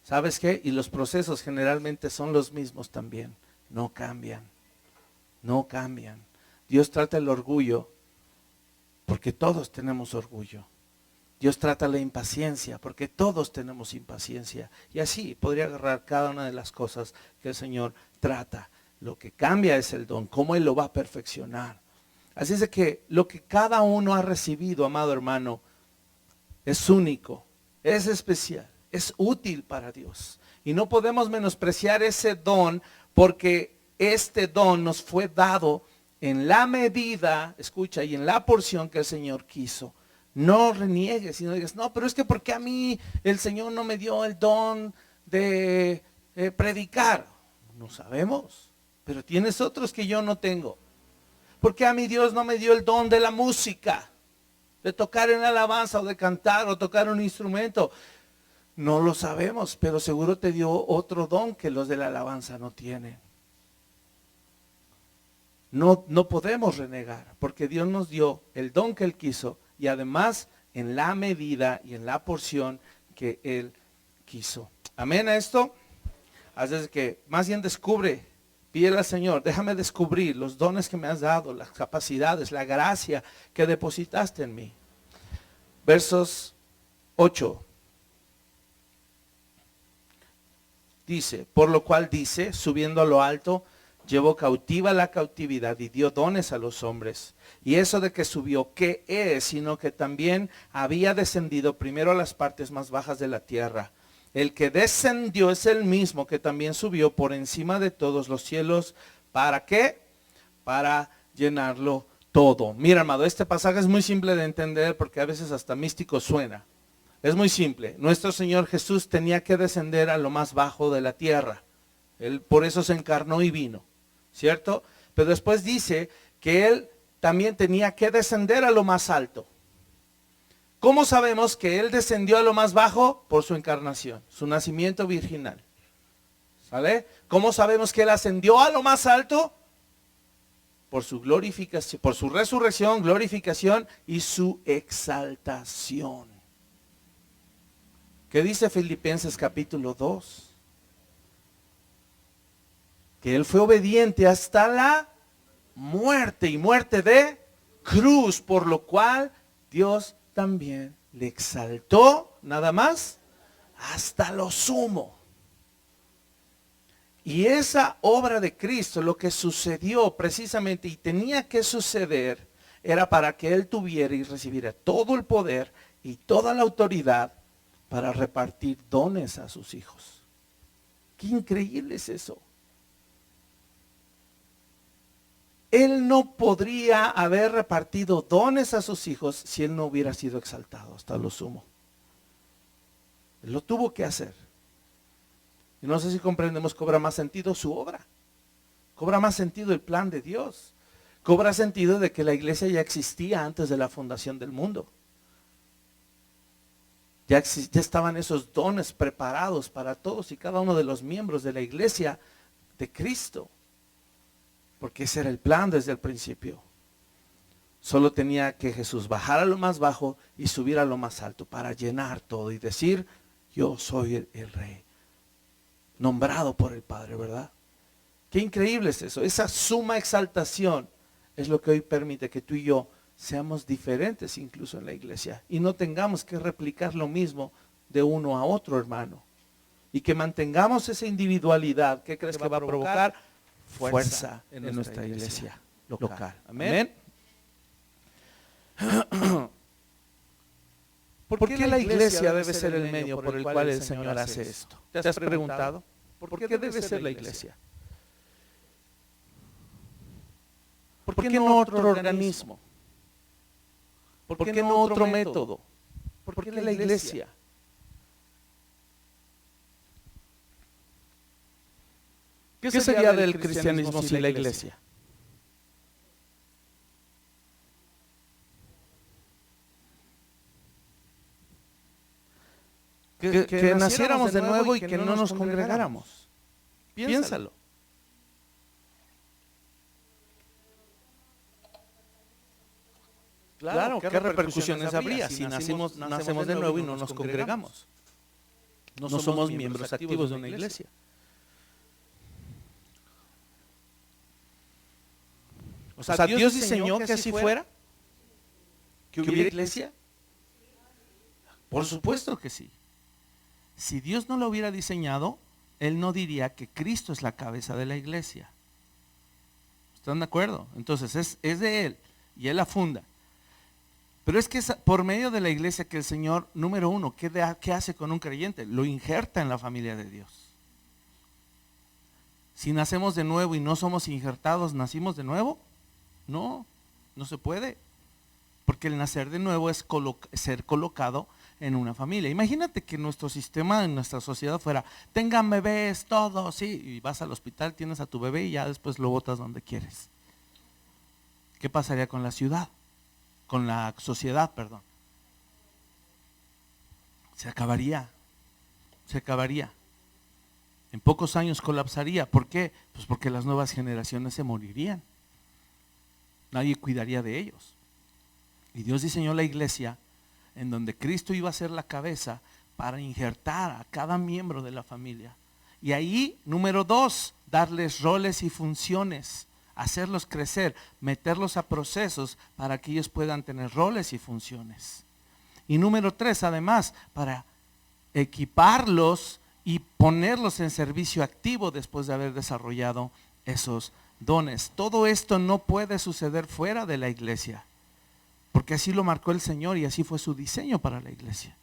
¿Sabes qué? Y los procesos generalmente son los mismos también. No cambian. No cambian. Dios trata el orgullo porque todos tenemos orgullo. Dios trata la impaciencia porque todos tenemos impaciencia. Y así podría agarrar cada una de las cosas que el Señor trata. Lo que cambia es el don, cómo Él lo va a perfeccionar. Así es de que lo que cada uno ha recibido, amado hermano, es único, es especial, es útil para Dios. Y no podemos menospreciar ese don porque este don nos fue dado en la medida, escucha, y en la porción que el Señor quiso. No reniegues y no digas, no, pero es que porque a mí el Señor no me dio el don de predicar. No sabemos, pero tienes otros que yo no tengo. ¿Por qué a mí Dios no me dio el don de la música? De tocar en alabanza o de cantar o tocar un instrumento. No lo sabemos, pero seguro te dio otro don que los de la alabanza no tienen. No podemos renegar, porque Dios nos dio el don que Él quiso y además en la medida y en la porción que Él quiso. Amén a esto. Así es que más bien descubre, pídele al Señor, déjame descubrir los dones que me has dado, las capacidades, la gracia que depositaste en mí. Versos 8. Dice, por lo cual dice, subiendo a lo alto, llevó cautiva la cautividad y dio dones a los hombres. Y eso de que subió, ¿qué es? Sino que también había descendido primero a las partes más bajas de la tierra. El que descendió es el mismo que también subió por encima de todos los cielos. ¿Para qué? Para llenarlo todo. Mira, amado, este pasaje es muy simple de entender porque a veces hasta místico suena. Es muy simple. Nuestro Señor Jesús tenía que descender a lo más bajo de la tierra. Él por eso se encarnó y vino, ¿cierto? Pero después dice que Él también tenía que descender a lo más alto. ¿Cómo sabemos que Él descendió a lo más bajo? Por su encarnación, su nacimiento virginal. ¿Sale? ¿Cómo sabemos que Él ascendió a lo más alto? Por su glorificación, por su resurrección, glorificación y su exaltación. ¿Qué dice Filipenses capítulo 2? Que Él fue obediente hasta la muerte y muerte de cruz, por lo cual Dios también le exaltó, nada más, hasta lo sumo. Y esa obra de Cristo, lo que sucedió precisamente y tenía que suceder, era para que Él tuviera y recibiera todo el poder y toda la autoridad para repartir dones a sus hijos. Qué increíble es eso. Él no podría haber repartido dones a sus hijos si Él no hubiera sido exaltado hasta lo sumo. Él lo tuvo que hacer. Y no sé si comprendemos, cobra más sentido su obra. Cobra más sentido el plan de Dios. Cobra sentido de que la iglesia ya existía antes de la fundación del mundo. Ya estaban esos dones preparados para todos y cada uno de los miembros de la iglesia de Cristo. Porque ese era el plan desde el principio. Solo tenía que Jesús bajar a lo más bajo y subir a lo más alto para llenar todo y decir, yo soy el rey. Nombrado por el Padre, ¿verdad? Qué increíble es eso. Esa suma exaltación es lo que hoy permite que tú y yo seamos diferentes incluso en la iglesia y no tengamos que replicar lo mismo de uno a otro, hermano. Y que mantengamos esa individualidad. ¿Qué crees que va a provocar? Fuerza en nuestra iglesia local. Amén. ¿Por qué la iglesia debe ser el medio por el cual el Señor hace esto? ¿Te has preguntado? ¿Por qué debe ser la iglesia? ¿Por qué no otro organismo? ¿Por qué no otro método? ¿Por qué la iglesia? ¿Qué sería del cristianismo sin la iglesia? Que naciéramos de nuevo y que no nos congregáramos. Piénsalo. Claro, ¿qué repercusiones habría si nacemos de nuevo y no nos congregamos? No somos miembros activos de una iglesia. O sea, Dios diseñó que así fuera, que hubiera iglesia. Por supuesto que sí. Si Dios no lo hubiera diseñado, Él no diría que Cristo es la cabeza de la iglesia. ¿Están de acuerdo? Entonces es de Él y Él la funda. Pero es que es por medio de la iglesia que el Señor, número uno, ¿qué hace con un creyente? Lo injerta en la familia de Dios. Si nacemos de nuevo y no somos injertados, ¿nacimos de nuevo? No, no se puede. Porque el nacer de nuevo es ser colocado en una familia. Imagínate que nuestro sistema, en nuestra sociedad fuera, tengan bebés todos, sí, y vas al hospital, tienes a tu bebé y ya después lo botas donde quieres. ¿Qué pasaría con la ciudad? Con la sociedad, perdón. Se acabaría. En pocos años colapsaría. ¿Por qué? Pues porque las nuevas generaciones se morirían. Nadie cuidaría de ellos. Y Dios diseñó la iglesia en donde Cristo iba a ser la cabeza para injertar a cada miembro de la familia. Y ahí, número 2, darles roles y funciones, hacerlos crecer, meterlos a procesos para que ellos puedan tener roles y funciones. Y número 3, además, para equiparlos y ponerlos en servicio activo después de haber desarrollado esos dones. Todo esto no puede suceder fuera de la iglesia. Porque así lo marcó el Señor y así fue su diseño para la iglesia.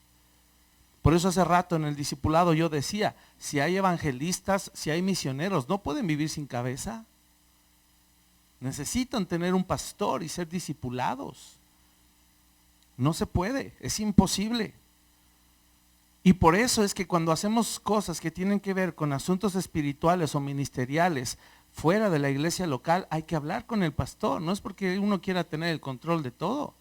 Por eso hace rato en el discipulado yo decía, si hay evangelistas, si hay misioneros, no pueden vivir sin cabeza. Necesitan tener un pastor y ser discipulados. No se puede, es imposible. Y por eso es que cuando hacemos cosas que tienen que ver con asuntos espirituales o ministeriales fuera de la iglesia local, hay que hablar con el pastor. No es porque uno quiera tener el control de todo.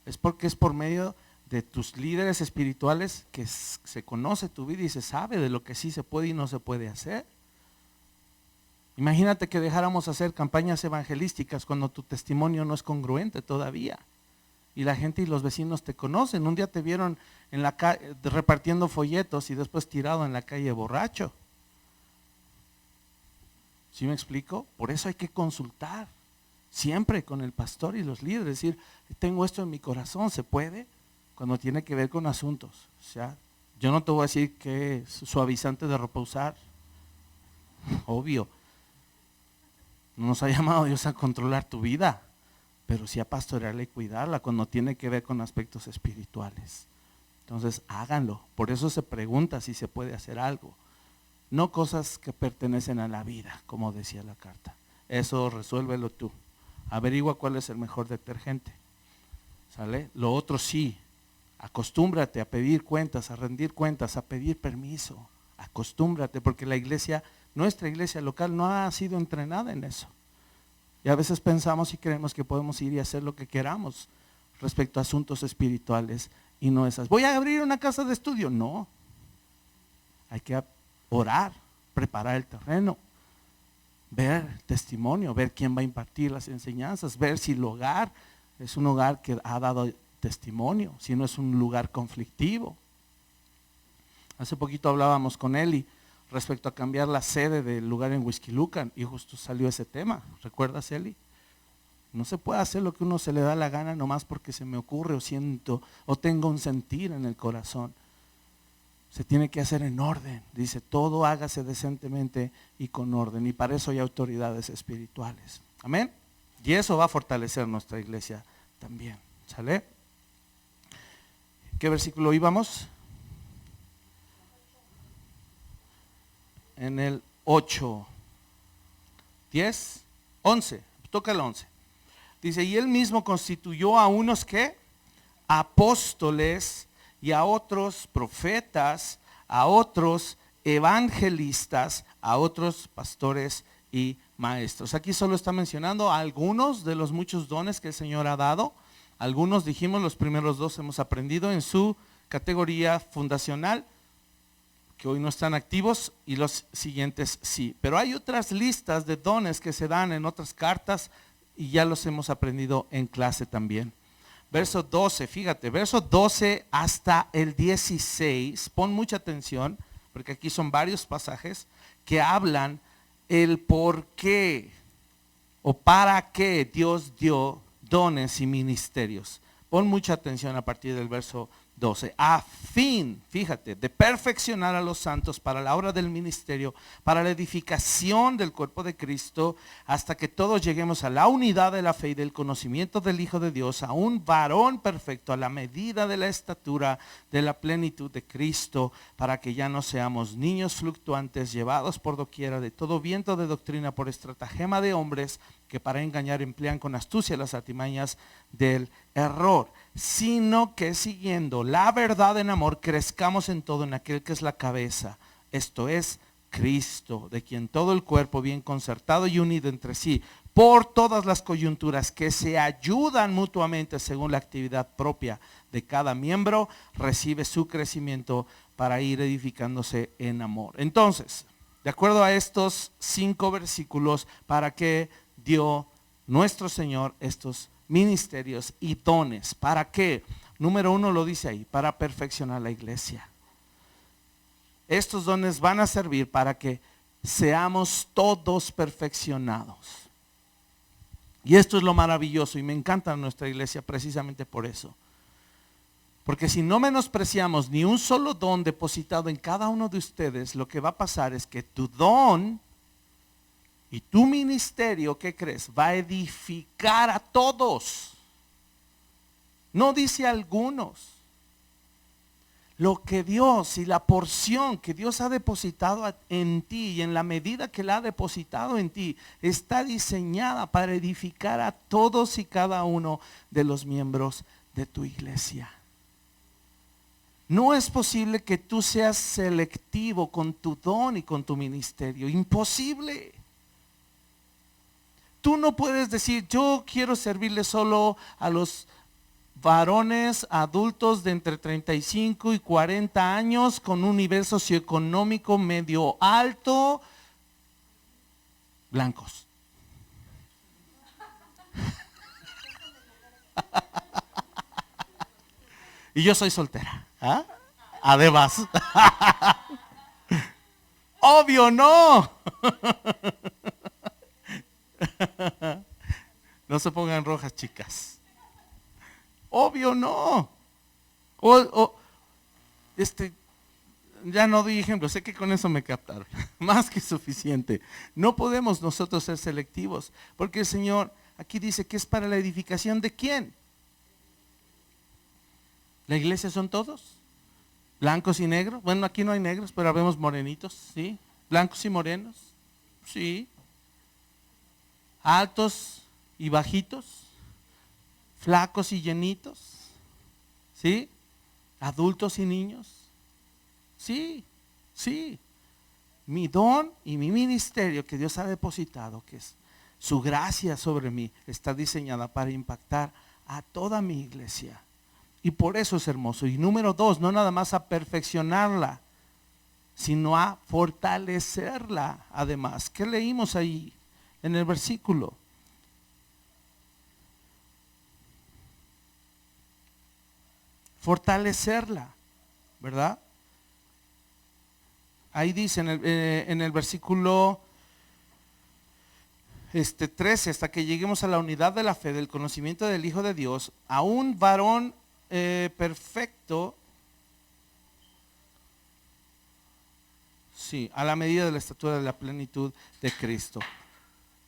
Es porque es por medio de tus líderes espirituales que se conoce tu vida y se sabe de lo que sí se puede y no se puede hacer. Imagínate que dejáramos hacer campañas evangelísticas cuando tu testimonio no es congruente todavía. Y la gente y los vecinos te conocen. Un día te vieron en la calle repartiendo folletos y después tirado en la calle borracho. ¿Sí me explico? Por eso hay que consultar. siempre con el pastor y los líderes, decir, tengo esto en mi corazón, ¿se puede? Cuando tiene que ver con asuntos. O sea, yo no te voy a decir que suavizante de ropa usar, obvio. No nos ha llamado Dios a controlar tu vida, pero sí a pastorearla y cuidarla cuando tiene que ver con aspectos espirituales. Entonces háganlo. Por eso se pregunta si se puede hacer algo. No cosas que pertenecen a la vida, como decía la carta. Eso resuélvelo tú. Averigua cuál es el mejor detergente. ¿Sale? Lo otro sí. Acostúmbrate a pedir cuentas, a rendir cuentas, a pedir permiso. Acostúmbrate, porque la iglesia, nuestra iglesia local no ha sido entrenada en eso. Y a veces pensamos y creemos que podemos ir y hacer lo que queramos respecto a asuntos espirituales y no esas. Voy a abrir una casa de estudio. No. Hay que orar, preparar el terreno, ver el testimonio, ver quién va a impartir las enseñanzas, ver si el hogar es un hogar que ha dado testimonio, si no es un lugar conflictivo. Hace poquito hablábamos con Eli respecto a cambiar la sede del lugar en Huixquilucan y justo salió ese tema. ¿Recuerdas, Eli? No se puede hacer lo que uno se le da la gana nomás porque se me ocurre o siento o tengo un sentir en el corazón. Se tiene que hacer en orden. Dice, todo hágase decentemente y con orden. Y para eso hay autoridades espirituales. Amén. Y eso va a fortalecer nuestra iglesia también. ¿Sale? ¿Qué versículo íbamos? En el 8, 10, 11. Toca el 11. Dice, y él mismo constituyó a unos que apóstoles, y a otros profetas, a otros evangelistas, a otros pastores y maestros. Aquí solo está mencionando algunos de los muchos dones que el Señor ha dado. Algunos dijimos, los primeros dos hemos aprendido en su categoría fundacional, que hoy no están activos, y los siguientes sí. Pero hay otras listas de dones que se dan en otras cartas y ya los hemos aprendido en clase también. Verso 12, fíjate, verso 12 hasta el 16, pon mucha atención, porque aquí son varios pasajes que hablan el por qué o para qué Dios dio dones y ministerios. Pon mucha atención a partir del verso 12, a fin, fíjate, de perfeccionar a los santos para la obra del ministerio, para la edificación del cuerpo de Cristo, hasta que todos lleguemos a la unidad de la fe y del conocimiento del Hijo de Dios, a un varón perfecto, a la medida de la estatura de la plenitud de Cristo, para que ya no seamos niños fluctuantes, llevados por doquiera de todo viento de doctrina por estratagema de hombres, que para engañar emplean con astucia las artimañas del error, sino que siguiendo la verdad en amor, crezcamos en todo en aquel que es la cabeza, esto es Cristo, de quien todo el cuerpo bien concertado y unido entre sí, por todas las coyunturas que se ayudan mutuamente según la actividad propia de cada miembro, recibe su crecimiento para ir edificándose en amor. Entonces, de acuerdo a estos 5 versículos, ¿para qué dio nuestro Señor estos ministerios y dones? ¿Para qué? Número 1 lo dice ahí, para perfeccionar la iglesia. Estos dones van a servir para que seamos todos perfeccionados. Y esto es lo maravilloso y me encanta nuestra iglesia precisamente por eso. Porque si no menospreciamos ni un solo don depositado en cada uno de ustedes, lo que va a pasar es que tu don y tu ministerio, ¿qué crees? Va a edificar a todos. No dice a algunos. Lo que Dios y la porción que Dios ha depositado en ti y en la medida que la ha depositado en ti, está diseñada para edificar a todos y cada uno de los miembros de tu iglesia. No es posible que tú seas selectivo con tu don y con tu ministerio. Imposible. Tú no puedes decir, yo quiero servirle solo a los varones adultos de entre 35 y 40 años con un nivel socioeconómico medio alto, blancos. Y yo soy soltera. ¿Ah? Además. Obvio no. No se pongan rojas, chicas. Obvio no. Ya no di ejemplo, sé que con eso me captaron. Más que suficiente. No podemos nosotros ser selectivos, porque el Señor aquí dice que es para la edificación de ¿quién? ¿La iglesia son todos? ¿Blancos y negros? Bueno, aquí no hay negros, pero vemos morenitos, ¿sí? ¿Blancos y morenos? Sí. ¿Altos y bajitos? ¿Flacos y llenitos? ¿Sí? ¿Adultos y niños? Sí, sí. Mi don y mi ministerio que Dios ha depositado, que es su gracia sobre mí, está diseñada para impactar a toda mi iglesia. Y por eso es hermoso. Y número 2, no nada más a perfeccionarla, sino a fortalecerla además. ¿Qué leímos ahí en el versículo? Fortalecerla, ¿verdad? Ahí dice en el versículo 13, hasta que lleguemos a la unidad de la fe, del conocimiento del Hijo de Dios, a un varón perfecto, sí, a la medida de la estatura de la plenitud de Cristo.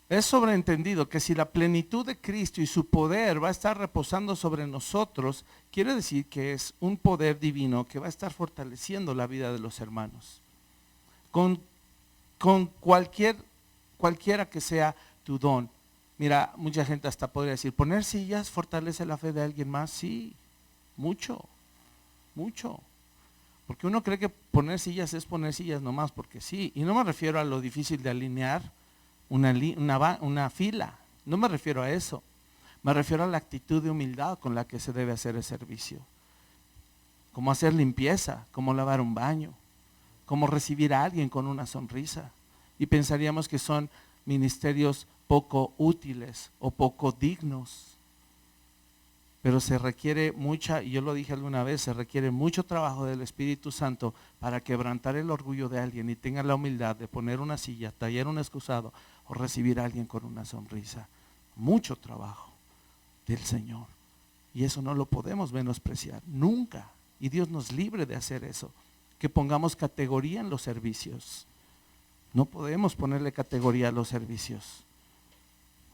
Es sobreentendido que si la plenitud de Cristo y su poder va a estar reposando sobre nosotros, quiere decir que es un poder divino que va a estar fortaleciendo la vida de los hermanos. Con cualquiera que sea tu don. Mira, mucha gente hasta podría decir, poner sillas fortalece la fe de alguien más. Sí, mucho, mucho. Porque uno cree que poner sillas es poner sillas nomás, porque sí. Y no me refiero a lo difícil de alinear una fila. No me refiero a eso. Me refiero a la actitud de humildad con la que se debe hacer el servicio. Como hacer limpieza, como lavar un baño, como recibir a alguien con una sonrisa. Y pensaríamos que son ministerios poco útiles o poco dignos. Pero se requiere mucha, y yo lo dije alguna vez, se requiere mucho trabajo del Espíritu Santo para quebrantar el orgullo de alguien y tenga la humildad de poner una silla, tallar un excusado o recibir a alguien con una sonrisa. Mucho trabajo del Señor. Y eso no lo podemos menospreciar, nunca. Y Dios nos libre de hacer eso. Que pongamos categoría en los servicios. No podemos ponerle categoría a los servicios,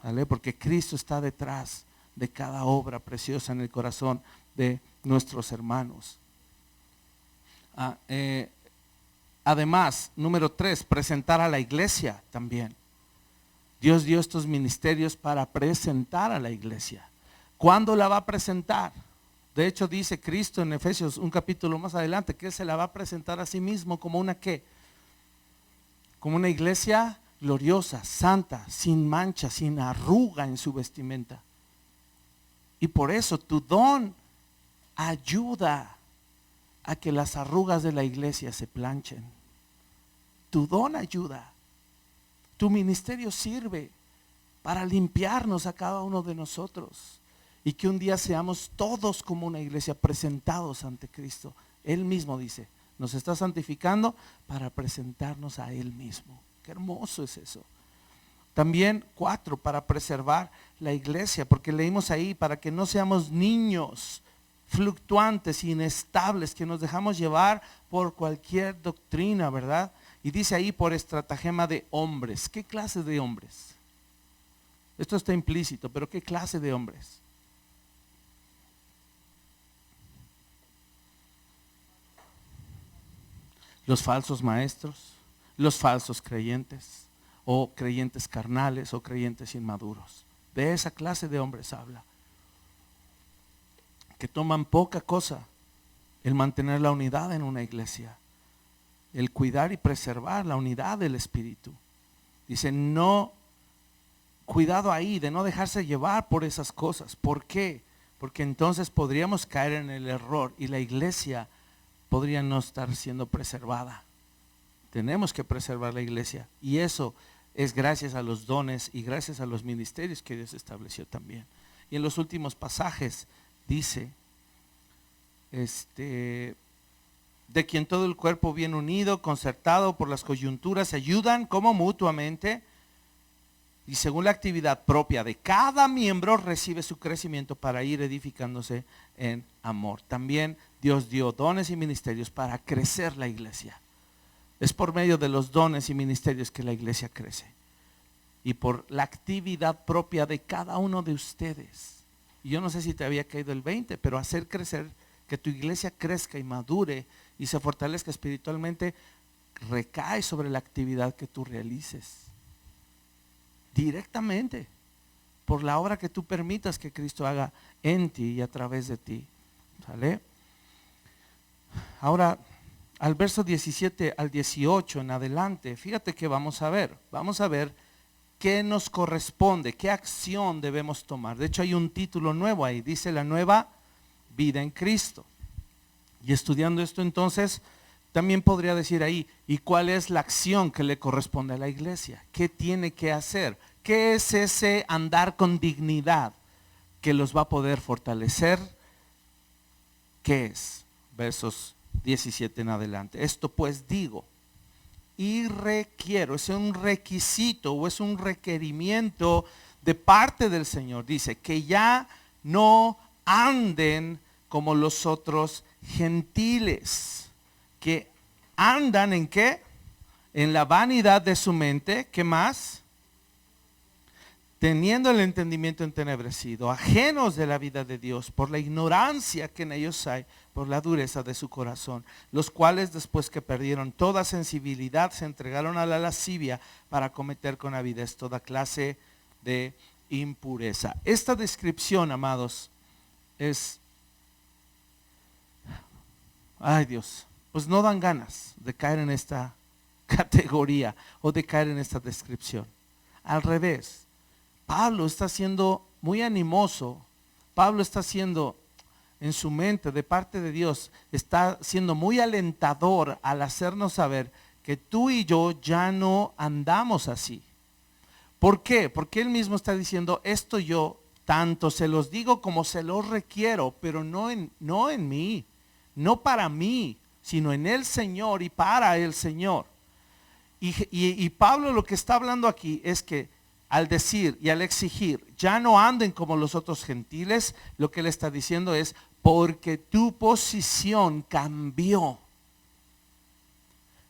¿vale? Porque Cristo está detrás de cada obra preciosa en el corazón de nuestros hermanos. Además, número 3, presentar a la iglesia también. Dios dio estos ministerios para presentar a la iglesia. ¿Cuándo la va a presentar? De hecho dice Cristo en Efesios un capítulo más adelante que Él se la va a presentar a sí mismo como una ¿qué? Como una iglesia gloriosa, santa, sin mancha, sin arruga en su vestimenta. Y por eso tu don ayuda a que las arrugas de la iglesia se planchen. Tu don ayuda. Tu ministerio sirve para limpiarnos a cada uno de nosotros. Y que un día seamos todos como una iglesia presentados ante Cristo. Él mismo dice, nos está santificando para presentarnos a Él mismo. Qué hermoso es eso. También 4, para preservar la iglesia, porque leímos ahí, para que no seamos niños fluctuantes, inestables, que nos dejamos llevar por cualquier doctrina, ¿verdad? Y dice ahí, por estratagema de hombres. ¿Qué clase de hombres? Esto está implícito, pero ¿qué clase de hombres? Los falsos maestros, los falsos creyentes, o creyentes carnales, o creyentes inmaduros. De esa clase de hombres habla. Que toman poca cosa el mantener la unidad en una iglesia, el cuidar y preservar la unidad del espíritu. Dice, no, cuidado ahí de no dejarse llevar por esas cosas. ¿Por qué? Porque entonces podríamos caer en el error y la iglesia podría no estar siendo preservada. Tenemos que preservar la iglesia, y eso es gracias a los dones y gracias a los ministerios que Dios estableció también. Y en los últimos pasajes dice, de quien todo el cuerpo bien unido, concertado por las coyunturas, se ayudan como mutuamente y según la actividad propia de cada miembro recibe su crecimiento para ir edificándose en amor. También Dios dio dones y ministerios para crecer la iglesia. Es por medio de los dones y ministerios que la iglesia crece. Y por la actividad propia de cada uno de ustedes. Y yo no sé si te había caído el 20, pero hacer crecer, que tu iglesia crezca y madure y se fortalezca espiritualmente, recae sobre la actividad que tú realices. Directamente. Por la obra que tú permitas que Cristo haga en ti y a través de ti. ¿Sale? Ahora, al verso 17 al 18 en adelante, fíjate que vamos a ver. Vamos a ver qué nos corresponde, qué acción debemos tomar. De hecho, hay un título nuevo ahí, dice la nueva vida en Cristo. Y estudiando esto entonces, también podría decir ahí, ¿y cuál es la acción que le corresponde a la iglesia? ¿Qué tiene que hacer? ¿Qué es ese andar con dignidad que los va a poder fortalecer? ¿Qué es? Versos 17 en adelante. Esto pues digo y requiero, es un requisito o es un requerimiento de parte del Señor. Dice que ya no anden como los otros gentiles, que andan en ¿qué? En la vanidad de su mente. ¿Qué más? Teniendo el entendimiento entenebrecido, ajenos de la vida de Dios por la ignorancia que en ellos hay, por la dureza de su corazón, los cuales después que perdieron toda sensibilidad se entregaron a la lascivia para cometer con avidez toda clase de impureza. Esta descripción, amados, es, ay Dios, pues no dan ganas de caer en esta categoría o de caer en esta descripción. Al revés, Pablo está siendo muy animoso. Pablo está siendo en su mente de parte de Dios, está siendo muy alentador al hacernos saber que tú y yo ya no andamos así. ¿Por qué? Porque él mismo está diciendo, esto yo tanto se los digo como se los requiero, pero no en mí, no para mí, sino en el Señor y para el Señor. Y Pablo lo que está hablando aquí es que al decir y al exigir, ya no anden como los otros gentiles, lo que él está diciendo es, porque tu posición cambió.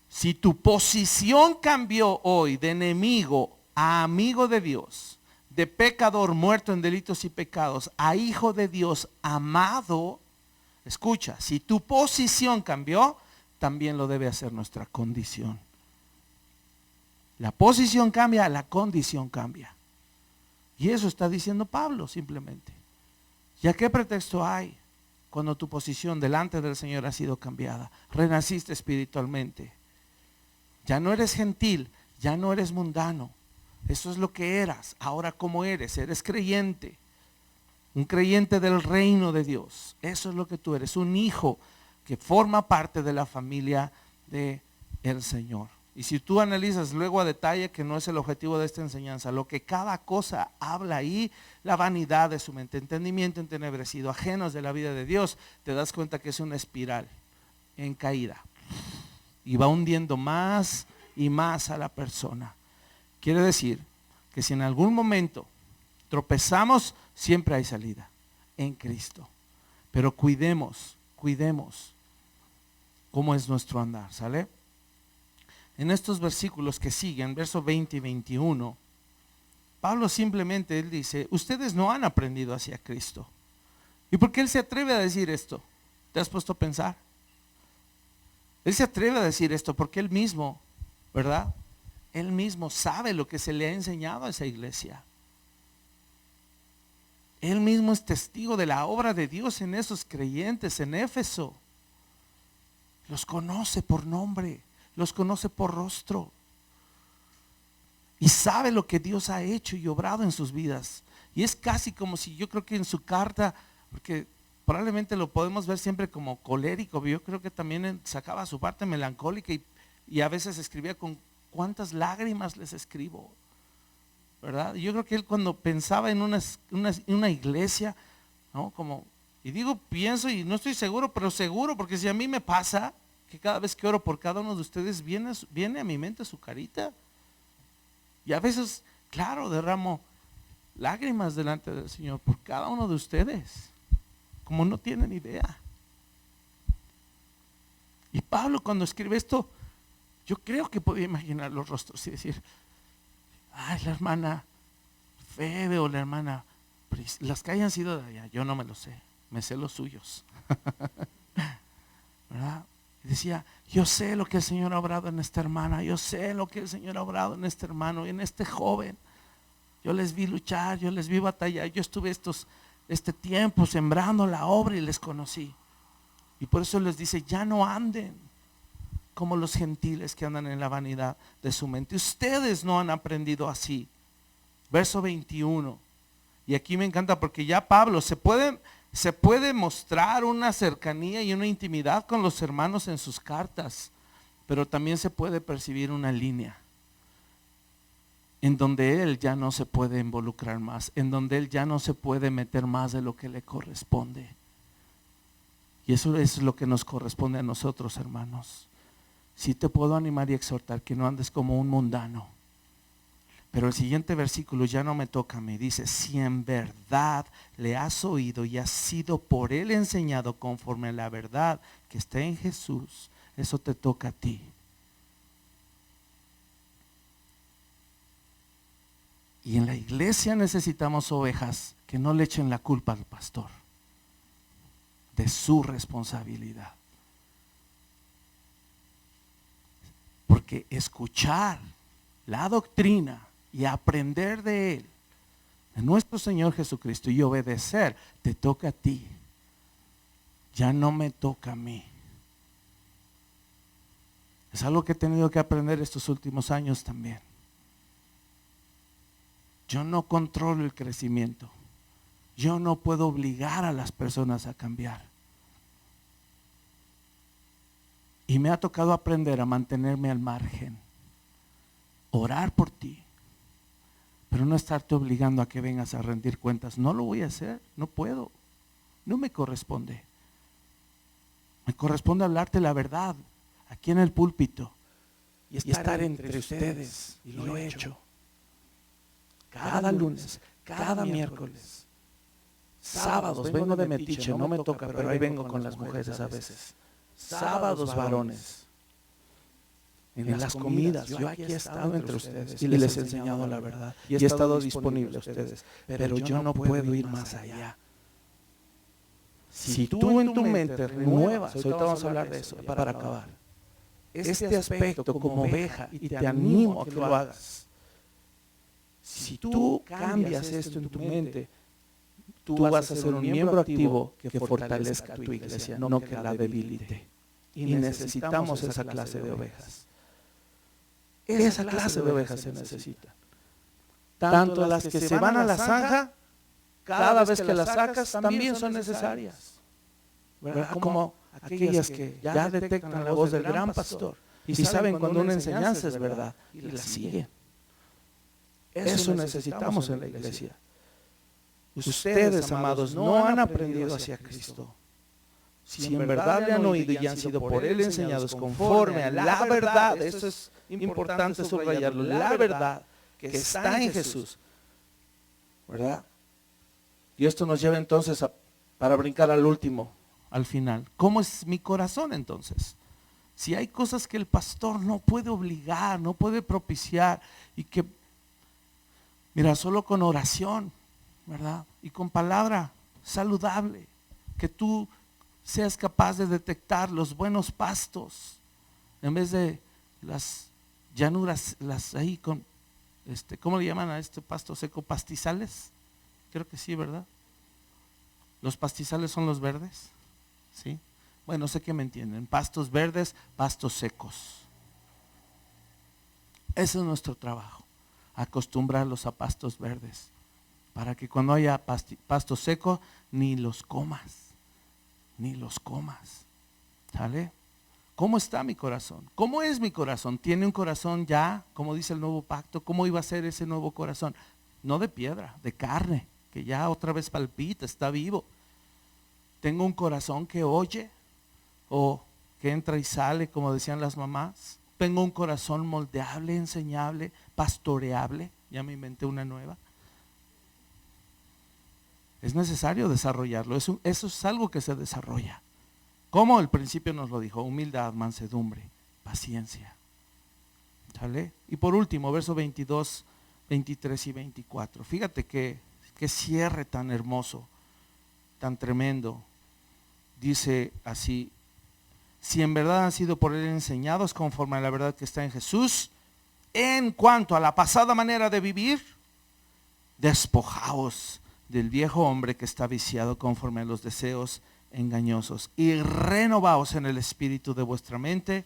Si tu posición cambió hoy de enemigo a amigo de Dios, de pecador muerto en delitos y pecados, a hijo de Dios amado, escucha, si tu posición cambió, también lo debe hacer nuestra condición. La posición cambia, la condición cambia. Y eso está diciendo Pablo simplemente. ¿Y a qué pretexto hay cuando tu posición delante del Señor ha sido cambiada? Renaciste espiritualmente. Ya no eres gentil, ya no eres mundano. Eso es lo que eras. Ahora, ¿cómo eres? Eres creyente. Un creyente del reino de Dios. Eso es lo que tú eres. Un hijo que forma parte de la familia del Señor. Y si tú analizas luego a detalle, que no es el objetivo de esta enseñanza, lo que cada cosa habla ahí, la vanidad de su mente, entendimiento entenebrecido, ajenos de la vida de Dios, te das cuenta que es una espiral en caída. Y va hundiendo más y más a la persona. Quiere decir que si en algún momento tropezamos, siempre hay salida en Cristo. Pero cuidemos cómo es nuestro andar, ¿sale? En estos versículos que siguen, versos 20 y 21, Pablo simplemente, él dice, ustedes no han aprendido hacia Cristo. ¿Y por qué él se atreve a decir esto? ¿Te has puesto a pensar? Él se atreve a decir esto porque él mismo, ¿verdad? Él mismo sabe lo que se le ha enseñado a esa iglesia. Él mismo es testigo de la obra de Dios en esos creyentes en Éfeso. Los conoce por nombre. Los conoce por rostro y sabe lo que Dios ha hecho y obrado en sus vidas. Y es casi como si, yo creo que en su carta, porque probablemente lo podemos ver siempre como colérico, yo creo que también sacaba su parte melancólica y a veces escribía con cuántas lágrimas les escribo, ¿verdad? Yo creo que él cuando pensaba en una iglesia, ¿no? Como, y digo, pienso y no estoy seguro, pero seguro, porque si a mí me pasa que cada vez que oro por cada uno de ustedes viene a mi mente su carita. Y a veces Claro, derramo lágrimas delante del Señor por cada uno de ustedes, como no tienen idea. Y Pablo, cuando escribe esto, yo creo que podía imaginar los rostros y decir: ay, la hermana Febe o la hermana las que hayan sido de allá, yo no me lo sé, me sé los suyos. ¿Verdad? Y decía: yo sé lo que el Señor ha obrado en esta hermana, yo sé lo que el Señor ha obrado en este hermano y en este joven. Yo les vi luchar, yo les vi batallar, yo estuve este tiempo sembrando la obra y les conocí. Y por eso les dice: ya no anden como los gentiles que andan en la vanidad de su mente. Ustedes no han aprendido así. Verso 21. Y aquí me encanta porque ya Pablo se puede mostrar una cercanía y una intimidad con los hermanos en sus cartas, pero también se puede percibir una línea en donde él ya no se puede involucrar más, en donde él ya no se puede meter más de lo que le corresponde. Y eso es lo que nos corresponde a nosotros, hermanos. Sí te puedo animar y exhortar que no andes como un mundano. Pero el siguiente versículo ya no me toca a mí. Dice: si en verdad le has oído y has sido por él enseñado conforme a la verdad que está en Jesús, eso te toca a ti. Y en la iglesia necesitamos ovejas que no le echen la culpa al pastor de su responsabilidad. Porque escuchar la doctrina y aprender de él, de nuestro Señor Jesucristo, y obedecer, te toca a ti. Ya no me toca a mí. Es algo que he tenido que aprender estos últimos años también. Yo no controlo el crecimiento. Yo no puedo obligar a las personas a cambiar. Y me ha tocado aprender a mantenerme al margen. Orar por ti. Pero no estarte obligando a que vengas a rendir cuentas. No lo voy a hacer, no puedo. No me corresponde. Me corresponde hablarte la verdad aquí en el púlpito. Y estar entre ustedes. Y lo he hecho. Cada lunes, cada miércoles, sábados vengo de metiche, no me toca, pero ahí vengo con las mujeres a veces. Sábados varones, en las comidas, yo aquí he estado entre ustedes y les he enseñado la verdad y he estado disponible a ustedes, pero yo no puedo ir más allá. Si tú en tu mente renuevas, ahorita vamos a hablar de eso para acabar, este aspecto como oveja, y te animo a que lo hagas. Si tú cambias esto en tu mente, tú vas a ser un miembro activo que fortalezca a tu iglesia, no que la debilite. Y necesitamos esa clase de ovejas. Esa clase de ovejas se necesita. Tanto las que se van a la zanja, cada vez que las sacas, también son necesarias. ¿Verdad? Como aquellas que ya detectan la voz del gran pastor y saben cuando una enseñanza es verdad y la siguen. Eso necesitamos en la iglesia. Ustedes, amados, no han aprendido hacia Cristo. Si en verdad le han oído y han sido por él enseñados conforme a la verdad, eso es importante subrayarlo, la verdad que está en Jesús, ¿verdad? Y esto nos lleva entonces para brincar al último, al final. ¿Cómo es mi corazón entonces? Si hay cosas que el pastor no puede obligar, no puede propiciar, y que, mira, solo con oración, ¿verdad? Y con palabra saludable, que tú seas capaz de detectar los buenos pastos, en vez de las llanuras, las ahí con, ¿cómo le llaman a este pasto seco? ¿Pastizales? Creo que sí, ¿verdad? Los pastizales son los verdes, ¿sí? Bueno, sé que me entienden. Pastos verdes, pastos secos. Ese es nuestro trabajo, acostumbrarlos a pastos verdes, para que cuando haya pasto seco, ni los comas. ¿Sale? ¿Cómo está mi corazón? ¿Cómo es mi corazón? ¿Tiene un corazón ya, como dice el nuevo pacto? ¿Cómo iba a ser ese nuevo corazón? No de piedra, de carne, que ya otra vez palpita, está vivo. ¿Tengo un corazón que oye o que entra y sale, como decían las mamás? ¿Tengo un corazón moldeable, enseñable, pastoreable? Ya me inventé una nueva. Es necesario desarrollarlo. Eso es algo que se desarrolla. ¿Cómo? El principio nos lo dijo: humildad, mansedumbre, paciencia. ¿Sale? Y por último, verso 22, 23 y 24. Fíjate qué cierre tan hermoso, tan tremendo. Dice así: si en verdad han sido por él enseñados conforme a la verdad que está en Jesús, en cuanto a la pasada manera de vivir, despojaos del viejo hombre que está viciado conforme a los deseos engañosos, y renovaos en el espíritu de vuestra mente,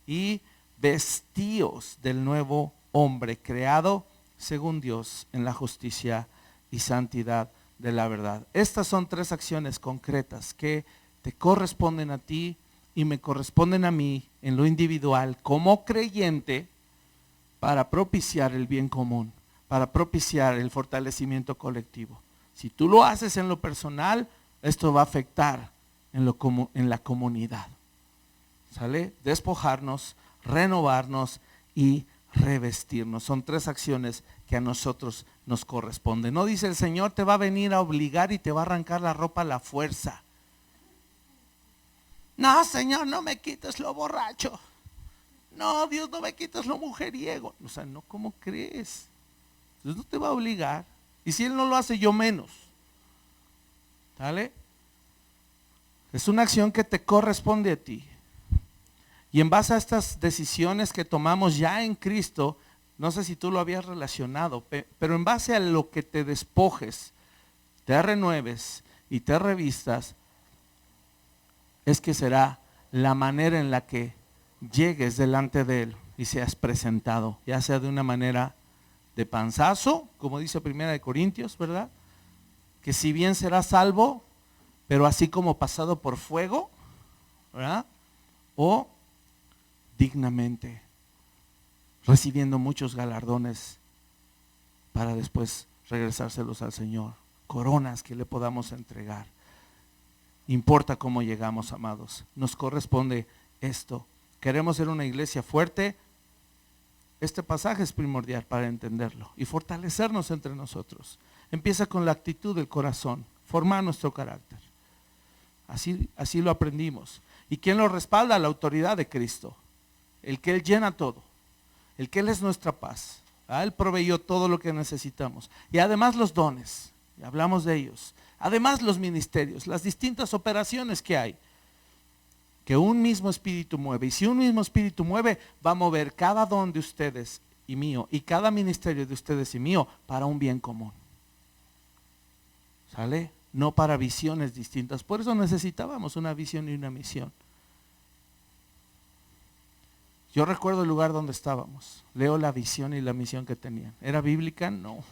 y vestíos del nuevo hombre creado según Dios en la justicia y santidad de la verdad. Estas son 3 acciones concretas que te corresponden a ti y me corresponden a mí en lo individual como creyente, para propiciar el bien común, para propiciar el fortalecimiento colectivo. Si tú lo haces en lo personal, esto va a afectar en la comunidad. ¿Sale? Despojarnos, renovarnos y revestirnos. Son 3 acciones que a nosotros nos corresponden. No dice el Señor te va a venir a obligar y te va a arrancar la ropa a la fuerza. No, Señor, no me quites lo borracho. No, Dios, no me quites lo mujeriego. O sea, no, ¿cómo crees? Dios no te va a obligar. Y si Él no lo hace, yo menos. ¿Sale? Es una acción que te corresponde a ti. Y en base a estas decisiones que tomamos ya en Cristo, no sé si tú lo habías relacionado, pero en base a lo que te despojes, te renueves y te revistas, es que será la manera en la que llegues delante de Él y seas presentado, ya sea de una manera de panzazo, como dice 1 Corintios, ¿verdad? Que si bien será salvo, pero así como pasado por fuego, ¿verdad? O dignamente, recibiendo muchos galardones para después regresárselos al Señor, coronas que le podamos entregar. Importa cómo llegamos, amados, nos corresponde esto. Queremos ser una iglesia fuerte. Este pasaje es primordial para entenderlo y fortalecernos entre nosotros. Empieza con la actitud del corazón, formar nuestro carácter. Así lo aprendimos. ¿Y quién lo respalda? La autoridad de Cristo, el que Él llena todo, el que Él es nuestra paz. Él proveyó todo lo que necesitamos. Y además los dones, y hablamos de ellos. Además los ministerios, las distintas operaciones que hay, que un mismo espíritu mueve. Y si un mismo espíritu mueve, va a mover cada don de ustedes y mío, y cada ministerio de ustedes y mío, para un bien común. ¿Sale? No para visiones distintas. Por eso necesitábamos una visión y una misión. Yo recuerdo el lugar donde estábamos. Leo la visión y la misión que tenían. ¿Era bíblica? No.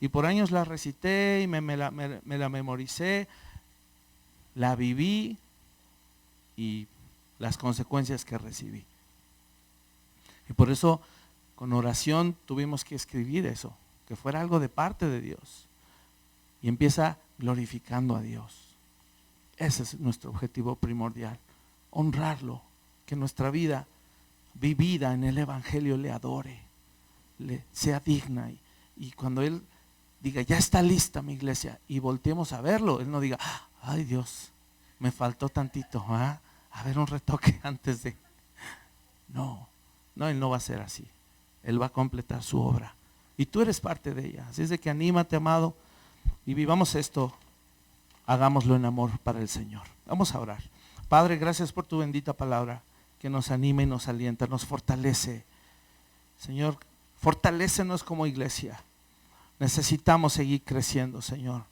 Y por años la recité y me la memoricé, la viví y las consecuencias que recibí. Y por eso con oración tuvimos que escribir eso, que fuera algo de parte de Dios. Y empieza glorificando a Dios. Ese es nuestro objetivo primordial, honrarlo, que nuestra vida vivida en el Evangelio le adore, le sea digna. Y cuando Él diga, ya está lista mi iglesia, y volteemos a verlo, Él no diga, ay Dios, me faltó tantito, a ver un retoque antes de. No, Él no va a ser así. Él va a completar su obra. Y tú eres parte de ella. Así es de que anímate, amado, y vivamos esto, hagámoslo en amor para el Señor. Vamos a orar. Padre, gracias por tu bendita palabra, que nos anima y nos alienta, nos fortalece. Señor, fortalécenos como iglesia. Necesitamos seguir creciendo, Señor.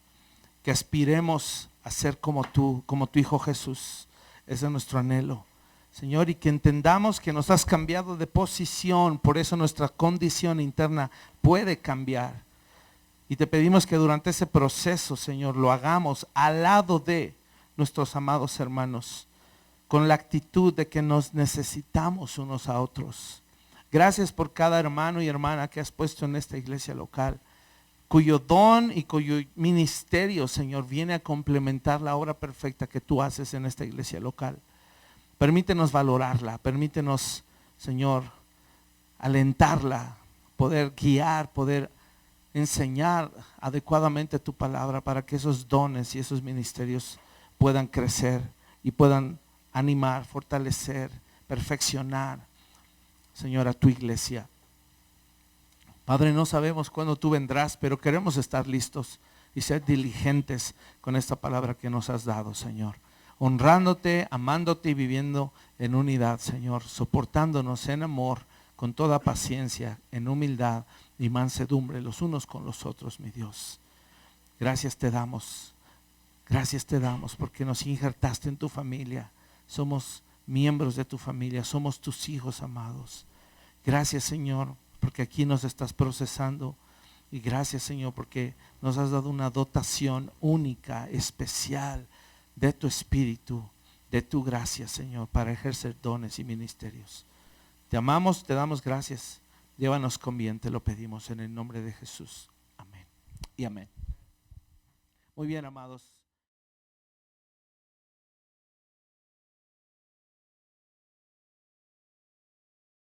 Que aspiremos a ser como tú, como tu Hijo Jesús. Ese es nuestro anhelo, Señor, y que entendamos que nos has cambiado de posición. Por eso nuestra condición interna puede cambiar. Y te pedimos que durante ese proceso, Señor, lo hagamos al lado de nuestros amados hermanos, con la actitud de que nos necesitamos unos a otros. Gracias por cada hermano y hermana que has puesto en esta iglesia local, cuyo don y cuyo ministerio, Señor, viene a complementar la obra perfecta que tú haces en esta iglesia local. Permítenos valorarla, permítenos, Señor, alentarla, poder guiar, poder enseñar adecuadamente tu palabra para que esos dones y esos ministerios puedan crecer y puedan animar, fortalecer, perfeccionar, Señor, a tu iglesia. Padre, no sabemos cuándo tú vendrás, pero queremos estar listos y ser diligentes con esta palabra que nos has dado, Señor. Honrándote, amándote y viviendo en unidad, Señor, soportándonos en amor, con toda paciencia, en humildad y mansedumbre los unos con los otros, mi Dios. Gracias te damos porque nos injertaste en tu familia. Somos miembros de tu familia, somos tus hijos amados. Gracias, Señor, porque aquí nos estás procesando. Y gracias, Señor, porque nos has dado una dotación única, especial de tu espíritu, de tu gracia, Señor, para ejercer dones y ministerios. Te amamos, te damos gracias. Llévanos con bien, te lo pedimos en el nombre de Jesús. Amén y amén. Muy bien, amados.